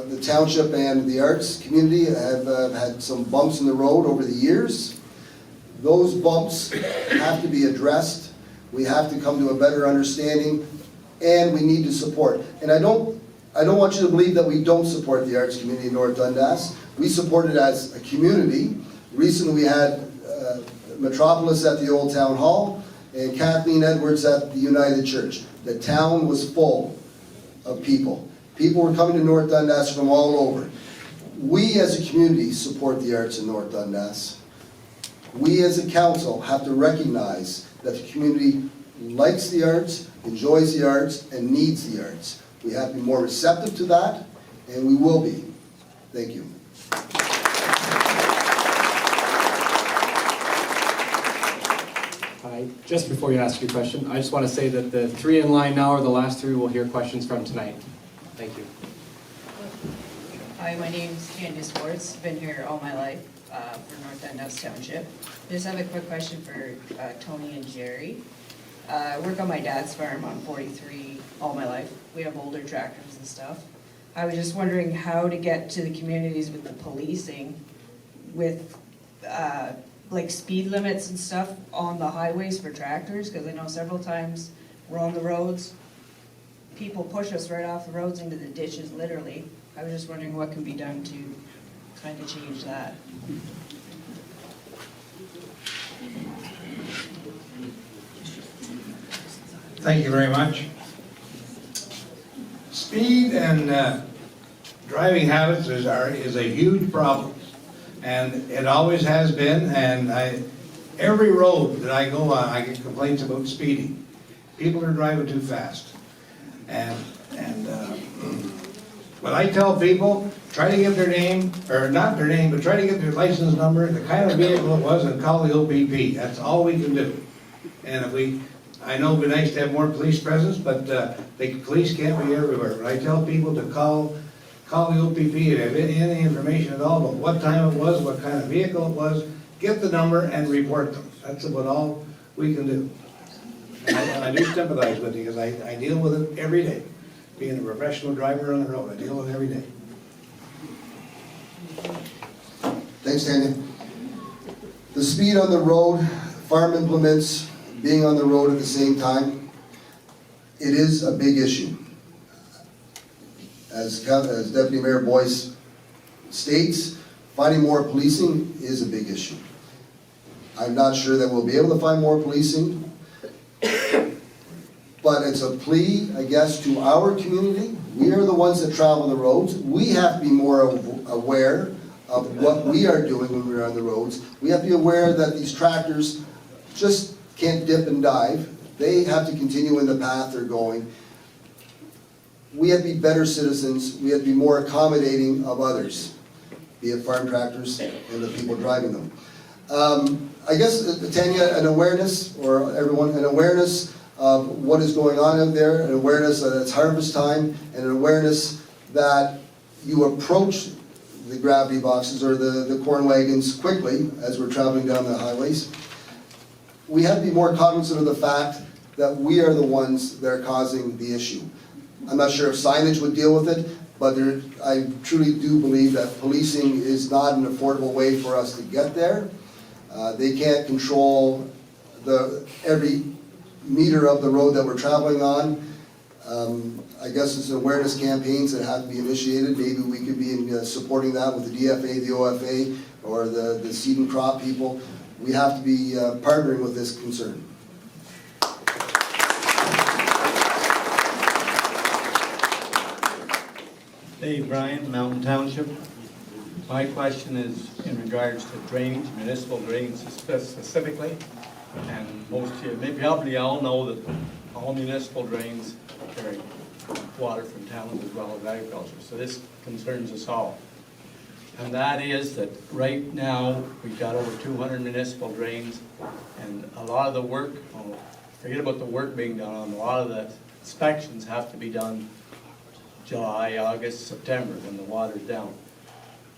the township and the arts community have had some bumps in the road over the years. Those bumps have to be addressed. We have to come to a better understanding, and we need to support. And I don't want you to believe that we don't support the arts community in North Dundas. We support it as a community. Recently we had Metropolis at the Old Town Hall and Kathleen Edwards at the United Church. The town was full of people. People were coming to North Dundas from all over. We as a community support the arts in North Dundas. We as a council have to recognize that the community likes the arts, enjoys the arts, and needs the arts. We have to be more receptive to that, and we will be. Thank you. Just before you ask your question, I just want to say that the three in line now are the last three we'll hear questions from tonight. Thank you. Hi, my name's Candace Schwartz. Been here all my life for North Dundas Township. I just have a quick question for Tony and Jerry. I work on my dad's farm on 43 all my life. We have older tractors and stuff. I was just wondering how to get to the communities with the policing with like speed limits and stuff on the highways for tractors, because I know several times we're on the roads, people push us right off the roads into the ditches, literally. I was just wondering what can be done to kind of change that. Thank you very much. Speed and driving habits is a huge problem, and it always has been. And every road that I go on, I get complaints about speeding. People are driving too fast, and when I tell people, try to get their name, or not their name, but try to get their license number, the kind of vehicle it was, and call the OPP. That's all we can do. And I know it'd be nice to have more police presence, but the police can't be everywhere. But I tell people to call the OPP if you have any information at all about what time it was, what kind of vehicle it was, get the number and report them. That's about all we can do. And I do sympathize with you because I deal with it every day. Being a professional driver on the road, I deal with it every day. Thanks, Tanya. The speed on the road, farm implements, being on the road at the same time, it is a big issue. As Deputy Mayor Boyce states, finding more policing is a big issue. I'm not sure that we'll be able to find more policing, but it's a plea, I guess, to our community. We are the ones that travel the roads. We have to be more aware of what we are doing when we're on the roads. We have to be aware that these tractors just can't dip and dive. They have to continue in the path they're going. We have to be better citizens. We have to be more accommodating of others, be it farm tractors and the people driving them. I guess, Tanya, an awareness, or everyone, an awareness of what is going on out there, an awareness that it's harvest time, and an awareness that you approach the gravity boxes or the corn wagons quickly as we're traveling down the highways. We have to be more cognizant of the fact that we are the ones that are causing the issue. I'm not sure if signage would deal with it, but I truly do believe that policing is not an affordable way for us to get there. They can't control every meter of the road that we're traveling on. I guess it's awareness campaigns that have to be initiated. Maybe we could be supporting that with the DFA, the OFA, or the seed and crop people. We have to be partnering with this concern. Dave Bryan, Mountain Township. My question is in regards to drainage, municipal drainage specifically. And most of you, maybe probably all know that all municipal drains carry water from town as well as agriculture. So this concerns us all. And that is that right now we've got over 200 municipal drains, and a lot of the work, forget about the work being done on, a lot of the inspections have to be done July, August, September when the water's down.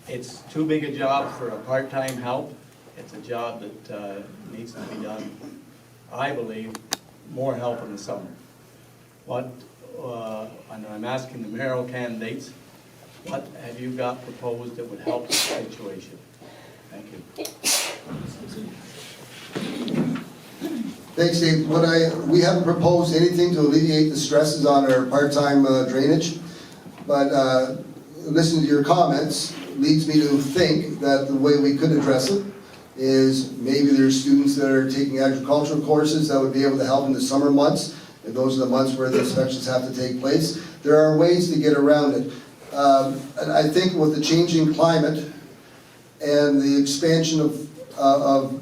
It's too big a job for a part-time help. It's a job that needs to be done, I believe, more help in the summer. And I'm asking the mayoral candidates, what have you got proposed that would help the situation? Thank you. Thanks, Dave. We haven't proposed anything to alleviate the stresses on our part-time drainage, but listening to your comments leads me to think that the way we could address it is maybe there's students that are taking agricultural courses that would be able to help in the summer months, and those are the months where the inspections have to take place. There are ways to get around it. And I think with the changing climate and the expansion of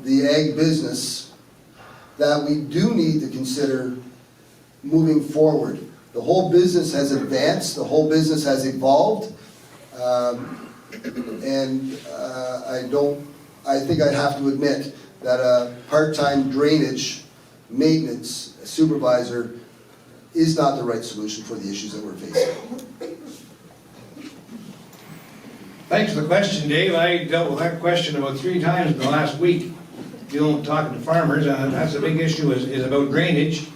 the ag business, that we do need to consider moving forward. The whole business has advanced, the whole business has evolved, and I think I'd have to admit that a part-time drainage maintenance supervisor is not the right solution for the issues that we're facing. Thanks for the question, Dave. I dealt with that question about 3 times in the last week, talking to farmers, and that's a big issue, is about drainage.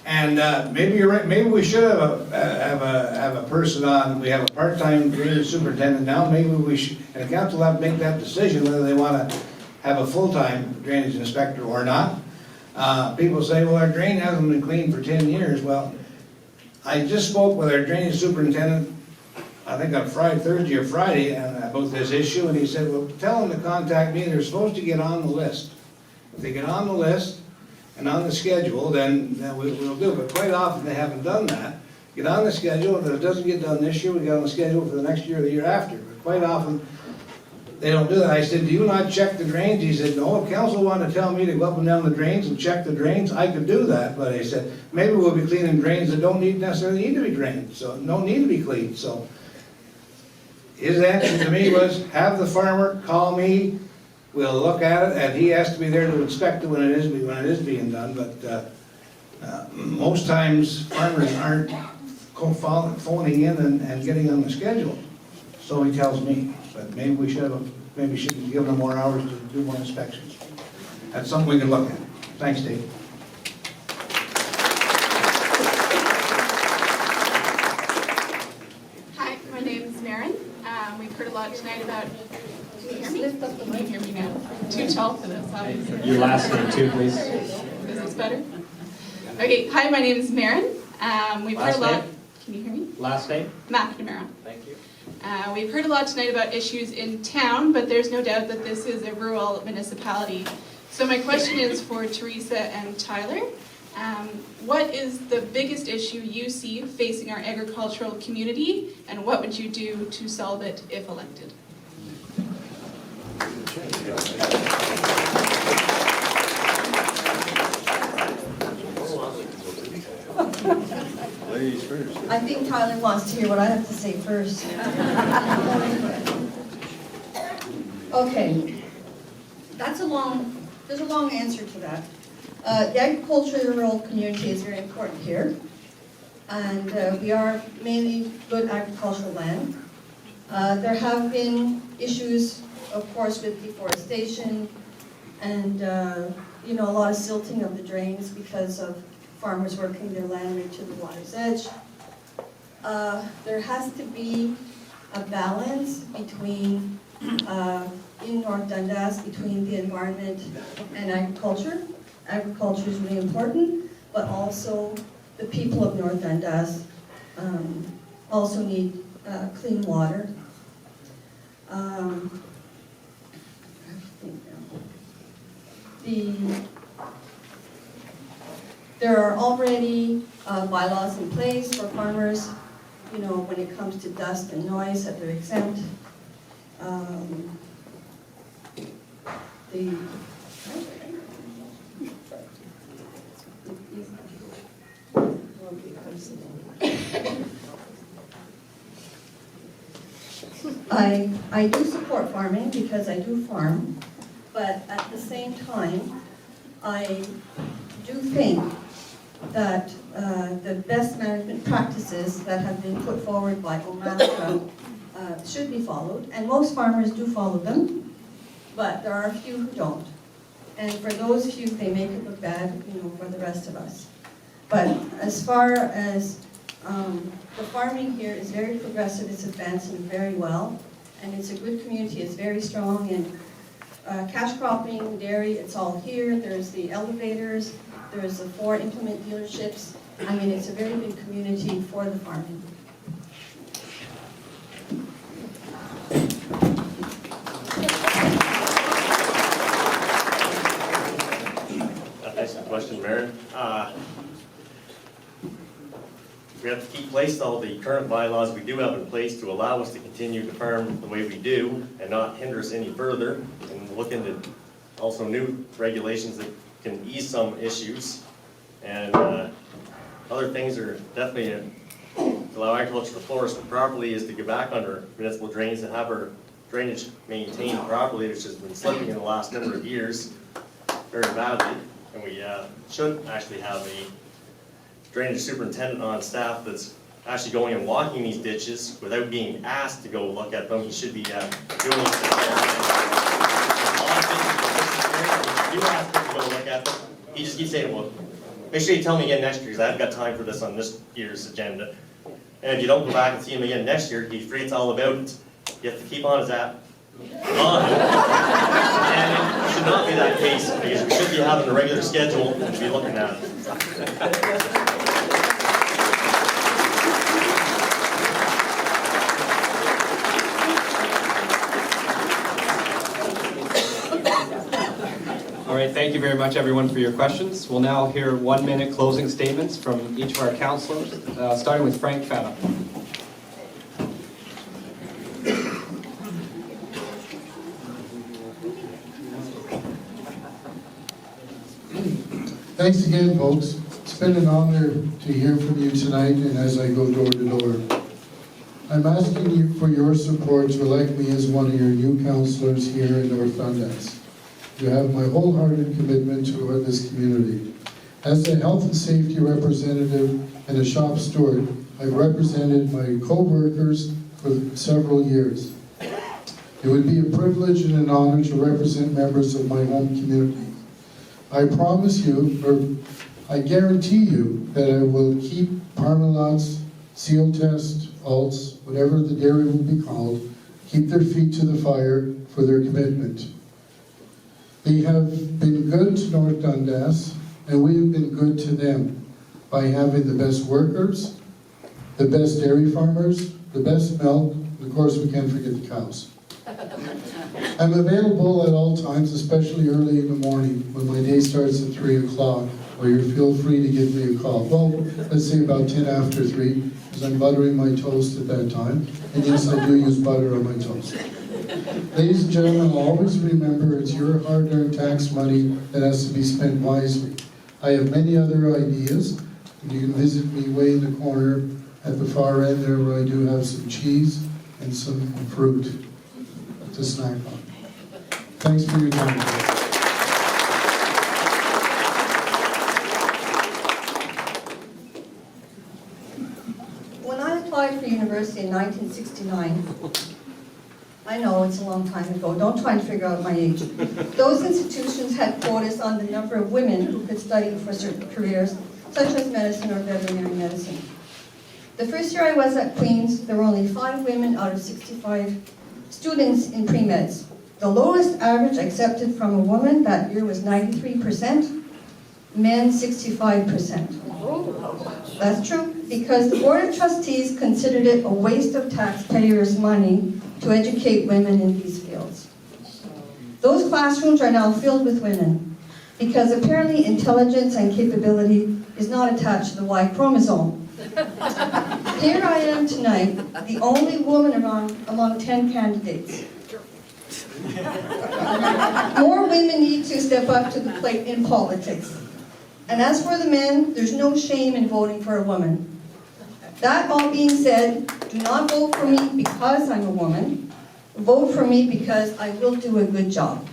And maybe you're right, maybe we should have a person on, we have a part-time drainage superintendent now, maybe we should, and the council will have to make that decision whether they want to have a full-time drainage inspector or not. People say, well, our drain hasn't been cleaned for 10 years. Well, I just spoke with our drainage superintendent, I think on Thursday or Friday, about this issue, and he said, well, tell them to contact me. They're supposed to get on the list. If they get on the list and on the schedule, then we'll do it. But quite often they haven't done that. Get on the schedule. If it doesn't get done this year, we get on the schedule for the next year or the year after. But quite often they don't do that. I said, do you not check the drains? He said, no, if council wanted to tell me to go up and down the drains and check the drains, I could do that. But he said, maybe we'll be cleaning drains that don't necessarily need to be drained, so don't need to be cleaned. So his answer to me was, have the farmer call me, we'll look at it, and he has to be there to inspect it when it is being done. But most times farmers aren't phoning in and getting on the schedule, so he tells me. But maybe we should give them more hours to do more inspections. That's something we can look at. Thanks, Dave. Hi, my name is Maren. We've heard a lot tonight about. Can you hear me? Can you hear me now? Too tall for this, obviously. Your last name too, please. Is this better? Okay. Hi, my name is Maren. We've heard a lot. Can you hear me? Last name? McNamara. Thank you. We've heard a lot tonight about issues in town, but there's no doubt that this is a rural municipality. So my question is for Teresa and Tyler. What is the biggest issue you see facing our agricultural community, and what would you do to solve it if elected? Ladies first. I think Tyler wants to hear what I have to say first. Okay, there's a long answer to that. The agriculture in the rural community is very important here, and we are mainly good agricultural land. There have been issues, of course, with deforestation and a lot of silting of the drains because of farmers working their land right to the water's edge. There has to be a balance between, in North Dundas, between the environment and agriculture. Agriculture is really important, but also the people of North Dundas also need clean water. There are already bylaws in place for farmers, when it comes to dust and noise, that they're exempt. I do support farming because I do farm, but at the same time, I do think that the best management practices that have been put forward by OMASCA should be followed, and most farmers do follow them, but there are a few who don't. And for those few, they make it look bad, for the rest of us. But as far as the farming here is very progressive, it's advancing very well, and it's a good community, it's very strong, and cash cropping, dairy, it's all here. There's the elevators, There's the 4 implement dealerships. I mean, it's a very big community for the farming. Thanks for the question, Mayor. We have to keep place all the current bylaws we do have in place to allow us to continue to farm the way we do and not hinder us any further, and look into also new regulations that can ease some issues. And other things are definitely to allow agriculture to flourish properly is to get back on our municipal drains and have our drainage maintained properly, which has been slipping in the last number of years very badly. And we should actually have a drainage superintendent on staff that's actually going and walking these ditches without being asked to go look at them. He should be doing this. You ask him to go look at them. He just keeps saying, well, make sure you tell me again next year, because I haven't got time for this on this year's agenda. And if you don't go back and see him again next year, he forgets all about it. You have to keep on his app. On. And it should not be that case, because we should be having a regular schedule and be looking at it. All right, thank you very much, everyone, for your questions. We'll now hear 1-minute closing statements from each of our councillors, starting with Frank Fata. Thanks again, folks. It's been an honor to hear from you tonight and as I go door to door. I'm asking you for your support to elect me as one of your new councillors here in North Dundas. You have my wholehearted commitment toward this community. As a health and safety representative and a shop steward, I've represented my co-workers for several years. It would be a privilege and an honor to represent members of my home community. I promise you, or I guarantee you, that I will keep Parmalots, Seal Test, Alts, whatever the dairy will be called, keep their feet to the fire for their commitment. They have been good to North Dundas, and we have been good to them by having the best workers, the best dairy farmers, the best milk, and of course we can't forget the cows. I'm available at all times, especially early in the morning when my day starts at 3 o'clock, or you feel free to give me a call. Well, let's say about 10 after 3, because I'm buttering my toast at that time. And yes, I do use butter on my toast. Ladies and gentlemen, always remember it's your hard-earned tax money that has to be spent wisely. I have many other ideas, and you can visit me way in the corner at the far end there where I do have some cheese and some fruit to snack on. Thanks for your time. When I applied for university in 1969, I know it's a long time ago, don't try and figure out my age. Those institutions had quotas on the number of women who could study for certain careers, such as medicine or veterinary medicine. The first year I was at Queen's, there were only 5 women out of 65 students in pre-meds. The lowest average accepted from a woman that year was 93%, men 65%. That's true, because the Board of Trustees considered it a waste of taxpayers' money to educate women in these fields. Those classrooms are now filled with women, because apparently intelligence and capability is not attached to the Y chromosome. Here I am tonight, the only woman among 10 candidates. More women need to step up to the plate in politics. And as for the men, there's no shame in voting for a woman. That all being said, do not vote for me because I'm a woman. Vote for me because I will do a good job.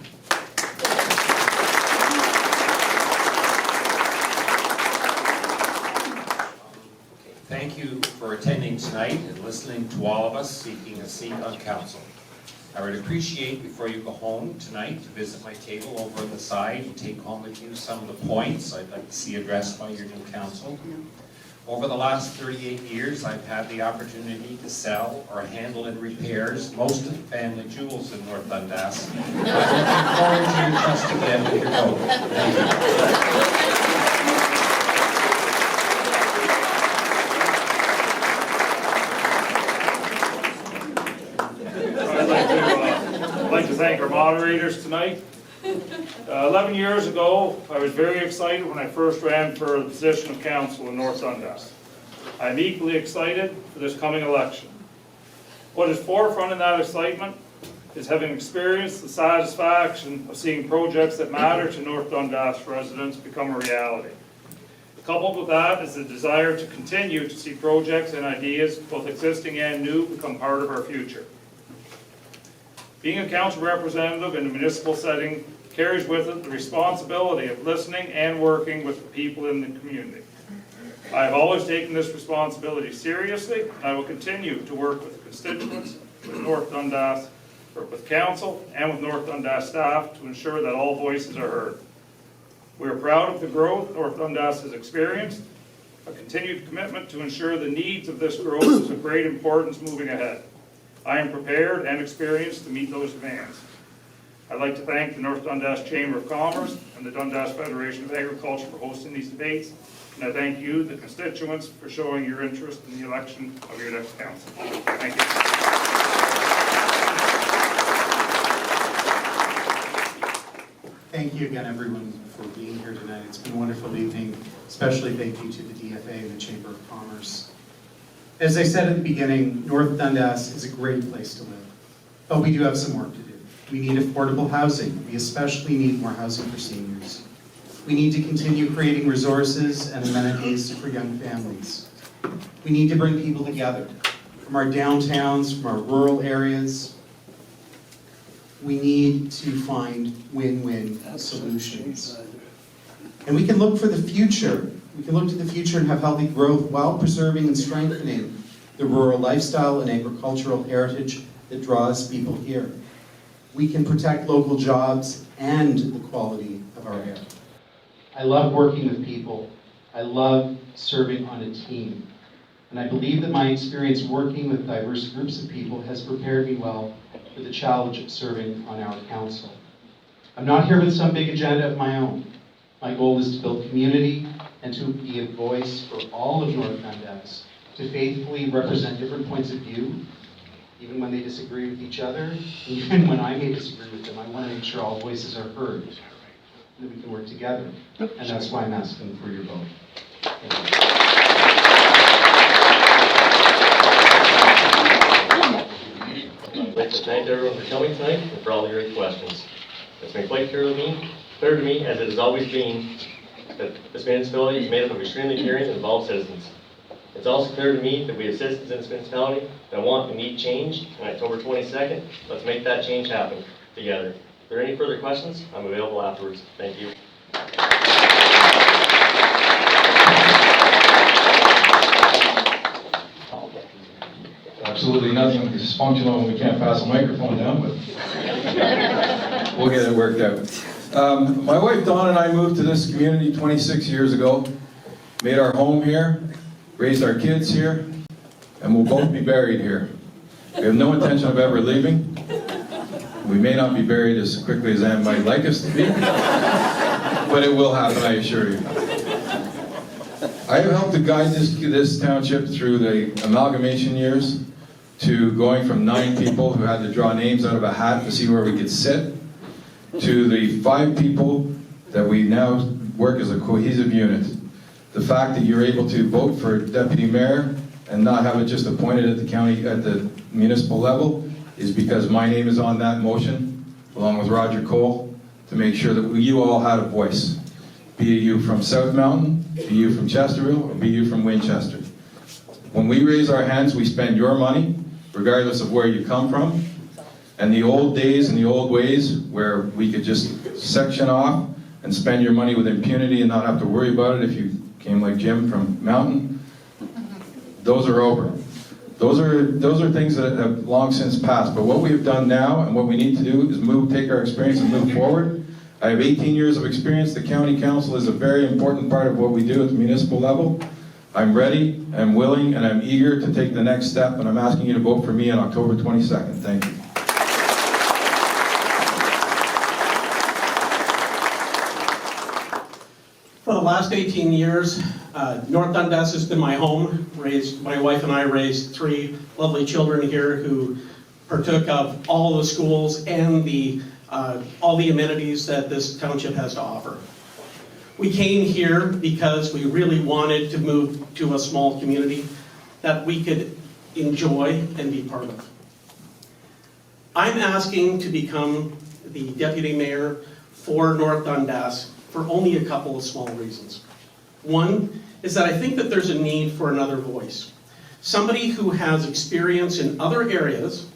Thank you for attending tonight and listening to all of us seeking a seat on council. I would appreciate, before you go home tonight, to visit my table over on the side and take home with you some of the points I'd like to see addressed by your new council. Over the last 38 years, I've had the opportunity to sell or handle in repairs most of the family jewels in North Dundas. I look forward to your trust again with your vote. Thank you. thank our moderators tonight. 11 years ago, I was very excited when I first ran for the position of council in North Dundas. I'm equally excited for this coming election. What is forefront in that excitement is having experienced the satisfaction of seeing projects that matter to North Dundas residents become a reality. Coupled with that is the desire to continue to see projects and ideas, both existing and new, become part of our future. Being a council representative in a municipal setting carries with it the responsibility of listening and working with the people in the community. I have always taken this responsibility seriously, and I will continue to work with constituents, with North Dundas, with council, and with North Dundas staff to ensure that all voices are heard. We are proud of the growth North Dundas has experienced. A continued commitment to ensure the needs of this growth is of great importance moving ahead. I am prepared and experienced to meet those demands. I'd like to thank the North Dundas Chamber of Commerce and the Dundas Federation of Agriculture for hosting these debates. And I thank you, the constituents, for showing your interest in the election of your next council. Thank you. Thank you again, everyone, for being here tonight. It's been a wonderful evening. Especially thank you to the DFA and the Chamber of Commerce. As I said at the beginning, North Dundas is a great place to live, but we do have some work to do. We need affordable housing. We especially need more housing for seniors. We need to continue creating resources and amenities for young families. We need to bring people together from our downtowns, from our rural areas. We need to find win-win solutions. And we can look for the future. We can look to the future and have healthy growth while preserving and strengthening the rural lifestyle and agricultural heritage that draws people here. We can protect local jobs and the quality of our air. I love working with people. I love serving on a team. And I believe that my experience working with diverse groups of people has prepared me well for the challenge of serving on our council. I'm not here with some big agenda of my own. My goal is to build community and to be a voice for all of North Dundas, to faithfully represent different points of view, even when they disagree with each other, even when I may disagree with them. I want to make sure all voices are heard, and that we can work together. And that's why I'm asking for your vote. Thank you. I'd like to thank everyone for coming tonight and for all the great questions. It's been quite clear to me, as it has always been, that this municipality is made up of extremely caring and involved citizens. It's also clear to me that we have citizens in this municipality that want and need change. On October 22nd, let's make that change happen together. If there are any further questions, I'm available afterwards. Thank you. Absolutely nothing is functional when we can't pass a microphone down, but we'll get it worked out. My wife Dawn and I moved to this community 26 years ago, made our home here, raised our kids here, and we'll both be buried here. We have no intention of ever leaving. We may not be buried as quickly as Anne might like us to be, but it will happen, I assure you. I have helped to guide this township through the amalgamation years, to going from 9 people who had to draw names out of a hat to see where we could sit, to the 5 people that we now work as a cohesive unit. The fact that you're able to vote for deputy mayor and not have it just appointed at the municipal level is because my name is on that motion, along with Roger Cole, to make sure that you all had a voice. Be you from South Mountain, be you from Chesterville, or be you from Winchester. When we raise our hands, we spend your money, regardless of where you come from. And the old days and the old ways where we could just section off and spend your money with impunity and not have to worry about it if you came like Jim from Mountain, those are over. Those are things that have long since passed. But what we have done now and what we need to do is take our experience and move forward. I have 18 years of experience. The county council is a very important part of what we do at the municipal level. I'm ready, I'm willing, and I'm eager to take the next step, and I'm asking you to vote for me on October 22nd. Thank you. For the last 18 years, North Dundas has been my home. My wife and I raised 3 lovely children here who partook of all the schools and all the amenities that this township has to offer. We came here because we really wanted to move to a small community that we could enjoy and be part of. I'm asking to become the deputy mayor for North Dundas for only a couple of small reasons. One is that I think that there's a need for another voice. Somebody who has experience in other areas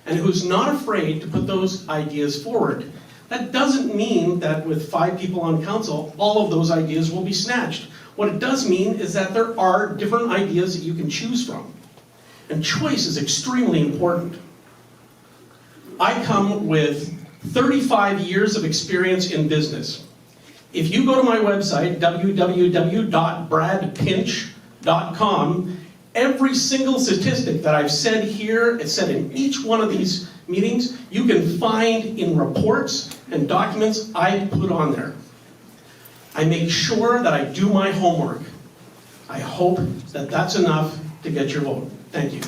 and who's not afraid to put those ideas forward. That doesn't mean that with 5 people on council, all of those ideas will be snatched. What it does mean is that there are different ideas that you can choose from. And choice is extremely important. I come with 35 years of experience in business. If you go to my website, www.bradpinch.com, every single statistic that I've said here, it's said in each one of these meetings, you can find in reports and documents I put on there. I make sure that I do my homework. I hope that that's enough to get your vote. Thank you.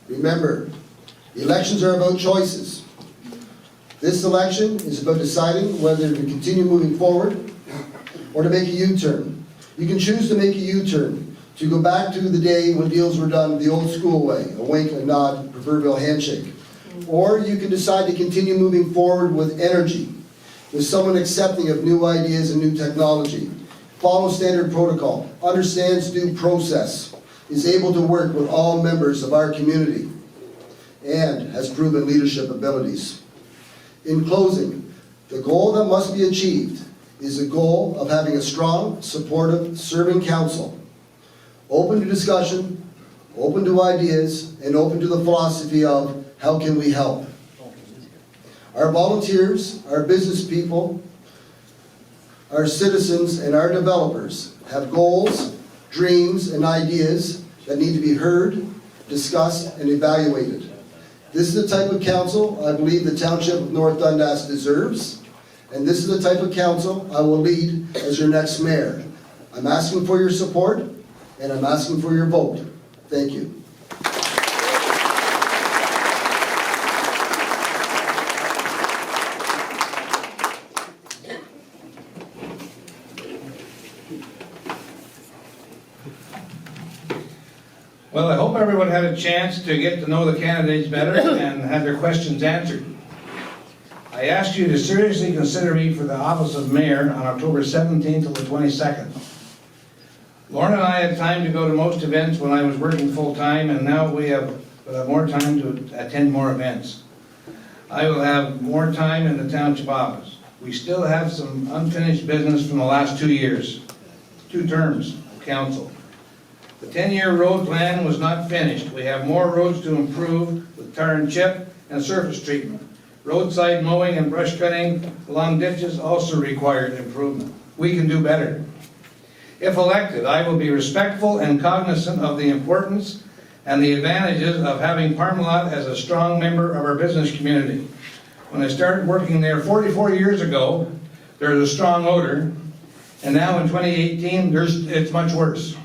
Remember, the elections are about choices. This election is about deciding whether to continue moving forward or to make a U-turn. You can choose to make a U-turn, to go back to the day when deals were done the old school way, a wink, a nod, proverbial handshake. Or you can decide to continue moving forward with energy, with someone accepting of new ideas and new technology, follow standard protocol, understands due process, is able to work with all members of our community, and has proven leadership abilities. In closing, the goal that must be achieved is the goal of having a strong, supportive, serving council, open to discussion, open to ideas, and open to the philosophy of how can we help. Our volunteers, our business people, our citizens, and our developers have goals, dreams, and ideas that need to be heard, discussed, and evaluated. This is the type of council I believe the Township of North Dundas deserves, and this is the type of council I will lead as your next mayor. I'm asking for your support, and I'm asking for your vote. Thank you. Well, I hope everyone had a chance to get to know the candidates better and have their questions answered. I asked you to seriously consider me for the office of mayor on October 17th to the 22nd. Lauren and I had time to go to most events when I was working full-time, and now we'll have more time to attend more events. I will have more time in the township office. We still have some unfinished business from the last 2 years, 2 terms of council. The 10-year road plan was not finished. We have more roads to improve with tar and chip and surface treatment. Roadside mowing and brush cutting along ditches also required improvement. We can do better. If elected, I will be respectful and cognizant of the importance and the advantages of having Parmalat as a strong member of our business community. When I started working there 44 years ago, there was a strong odor, and now in 2018, it's much worse.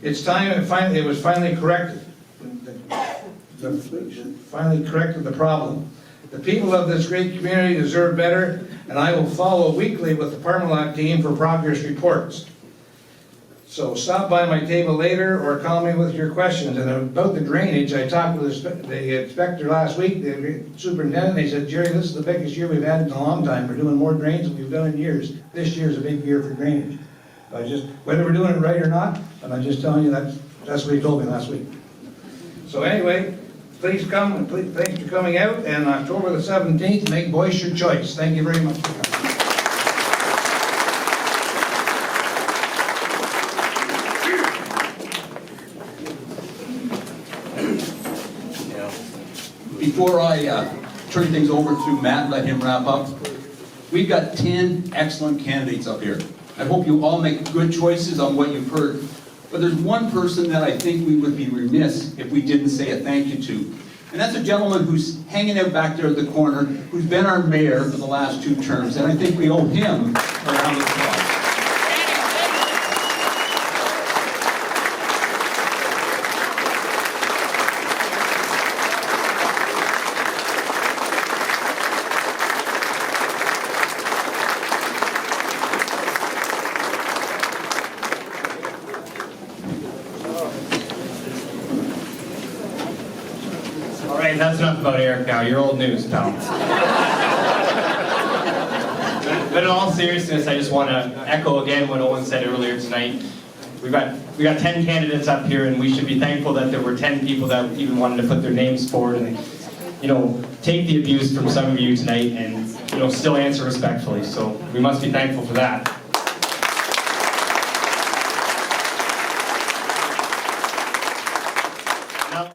It's time it was finally corrected. Finally corrected the problem. The people of this great community deserve better, and I will follow weekly with the Parmalat team for progress reports. So stop by my table later or call me with your questions. And about the drainage, I talked with the inspector last week, the superintendent, they said, Jerry, this is the biggest year we've had in a long time. We're doing more drains than we've done in years. This year's a big year for drainage. Whether we're doing it right or not, and I'm just telling you that's what he told me last week. So anyway, please come, and thanks for coming out, and October the 17th, make voice your choice. Thank you very much. Before I turn things over to Matt, let him wrap up, we've got 10 excellent candidates up here. I hope you all make good choices on what you've heard. But there's one person that I think we would be remiss if we didn't say a thank you to, And that's a gentleman who's hanging out back there at the corner, who's been our mayor for the last 2 terms, and I think we owe him a round of applause. All right, that's enough about Eric now. You're old news, pal. But in all seriousness, I just want to echo again what Owen said earlier tonight. We got 10 candidates up here, and we should be thankful that there were 10 people that even wanted to put their names forward and, take the abuse from some of you tonight and, still answer respectfully. So we must be thankful for that.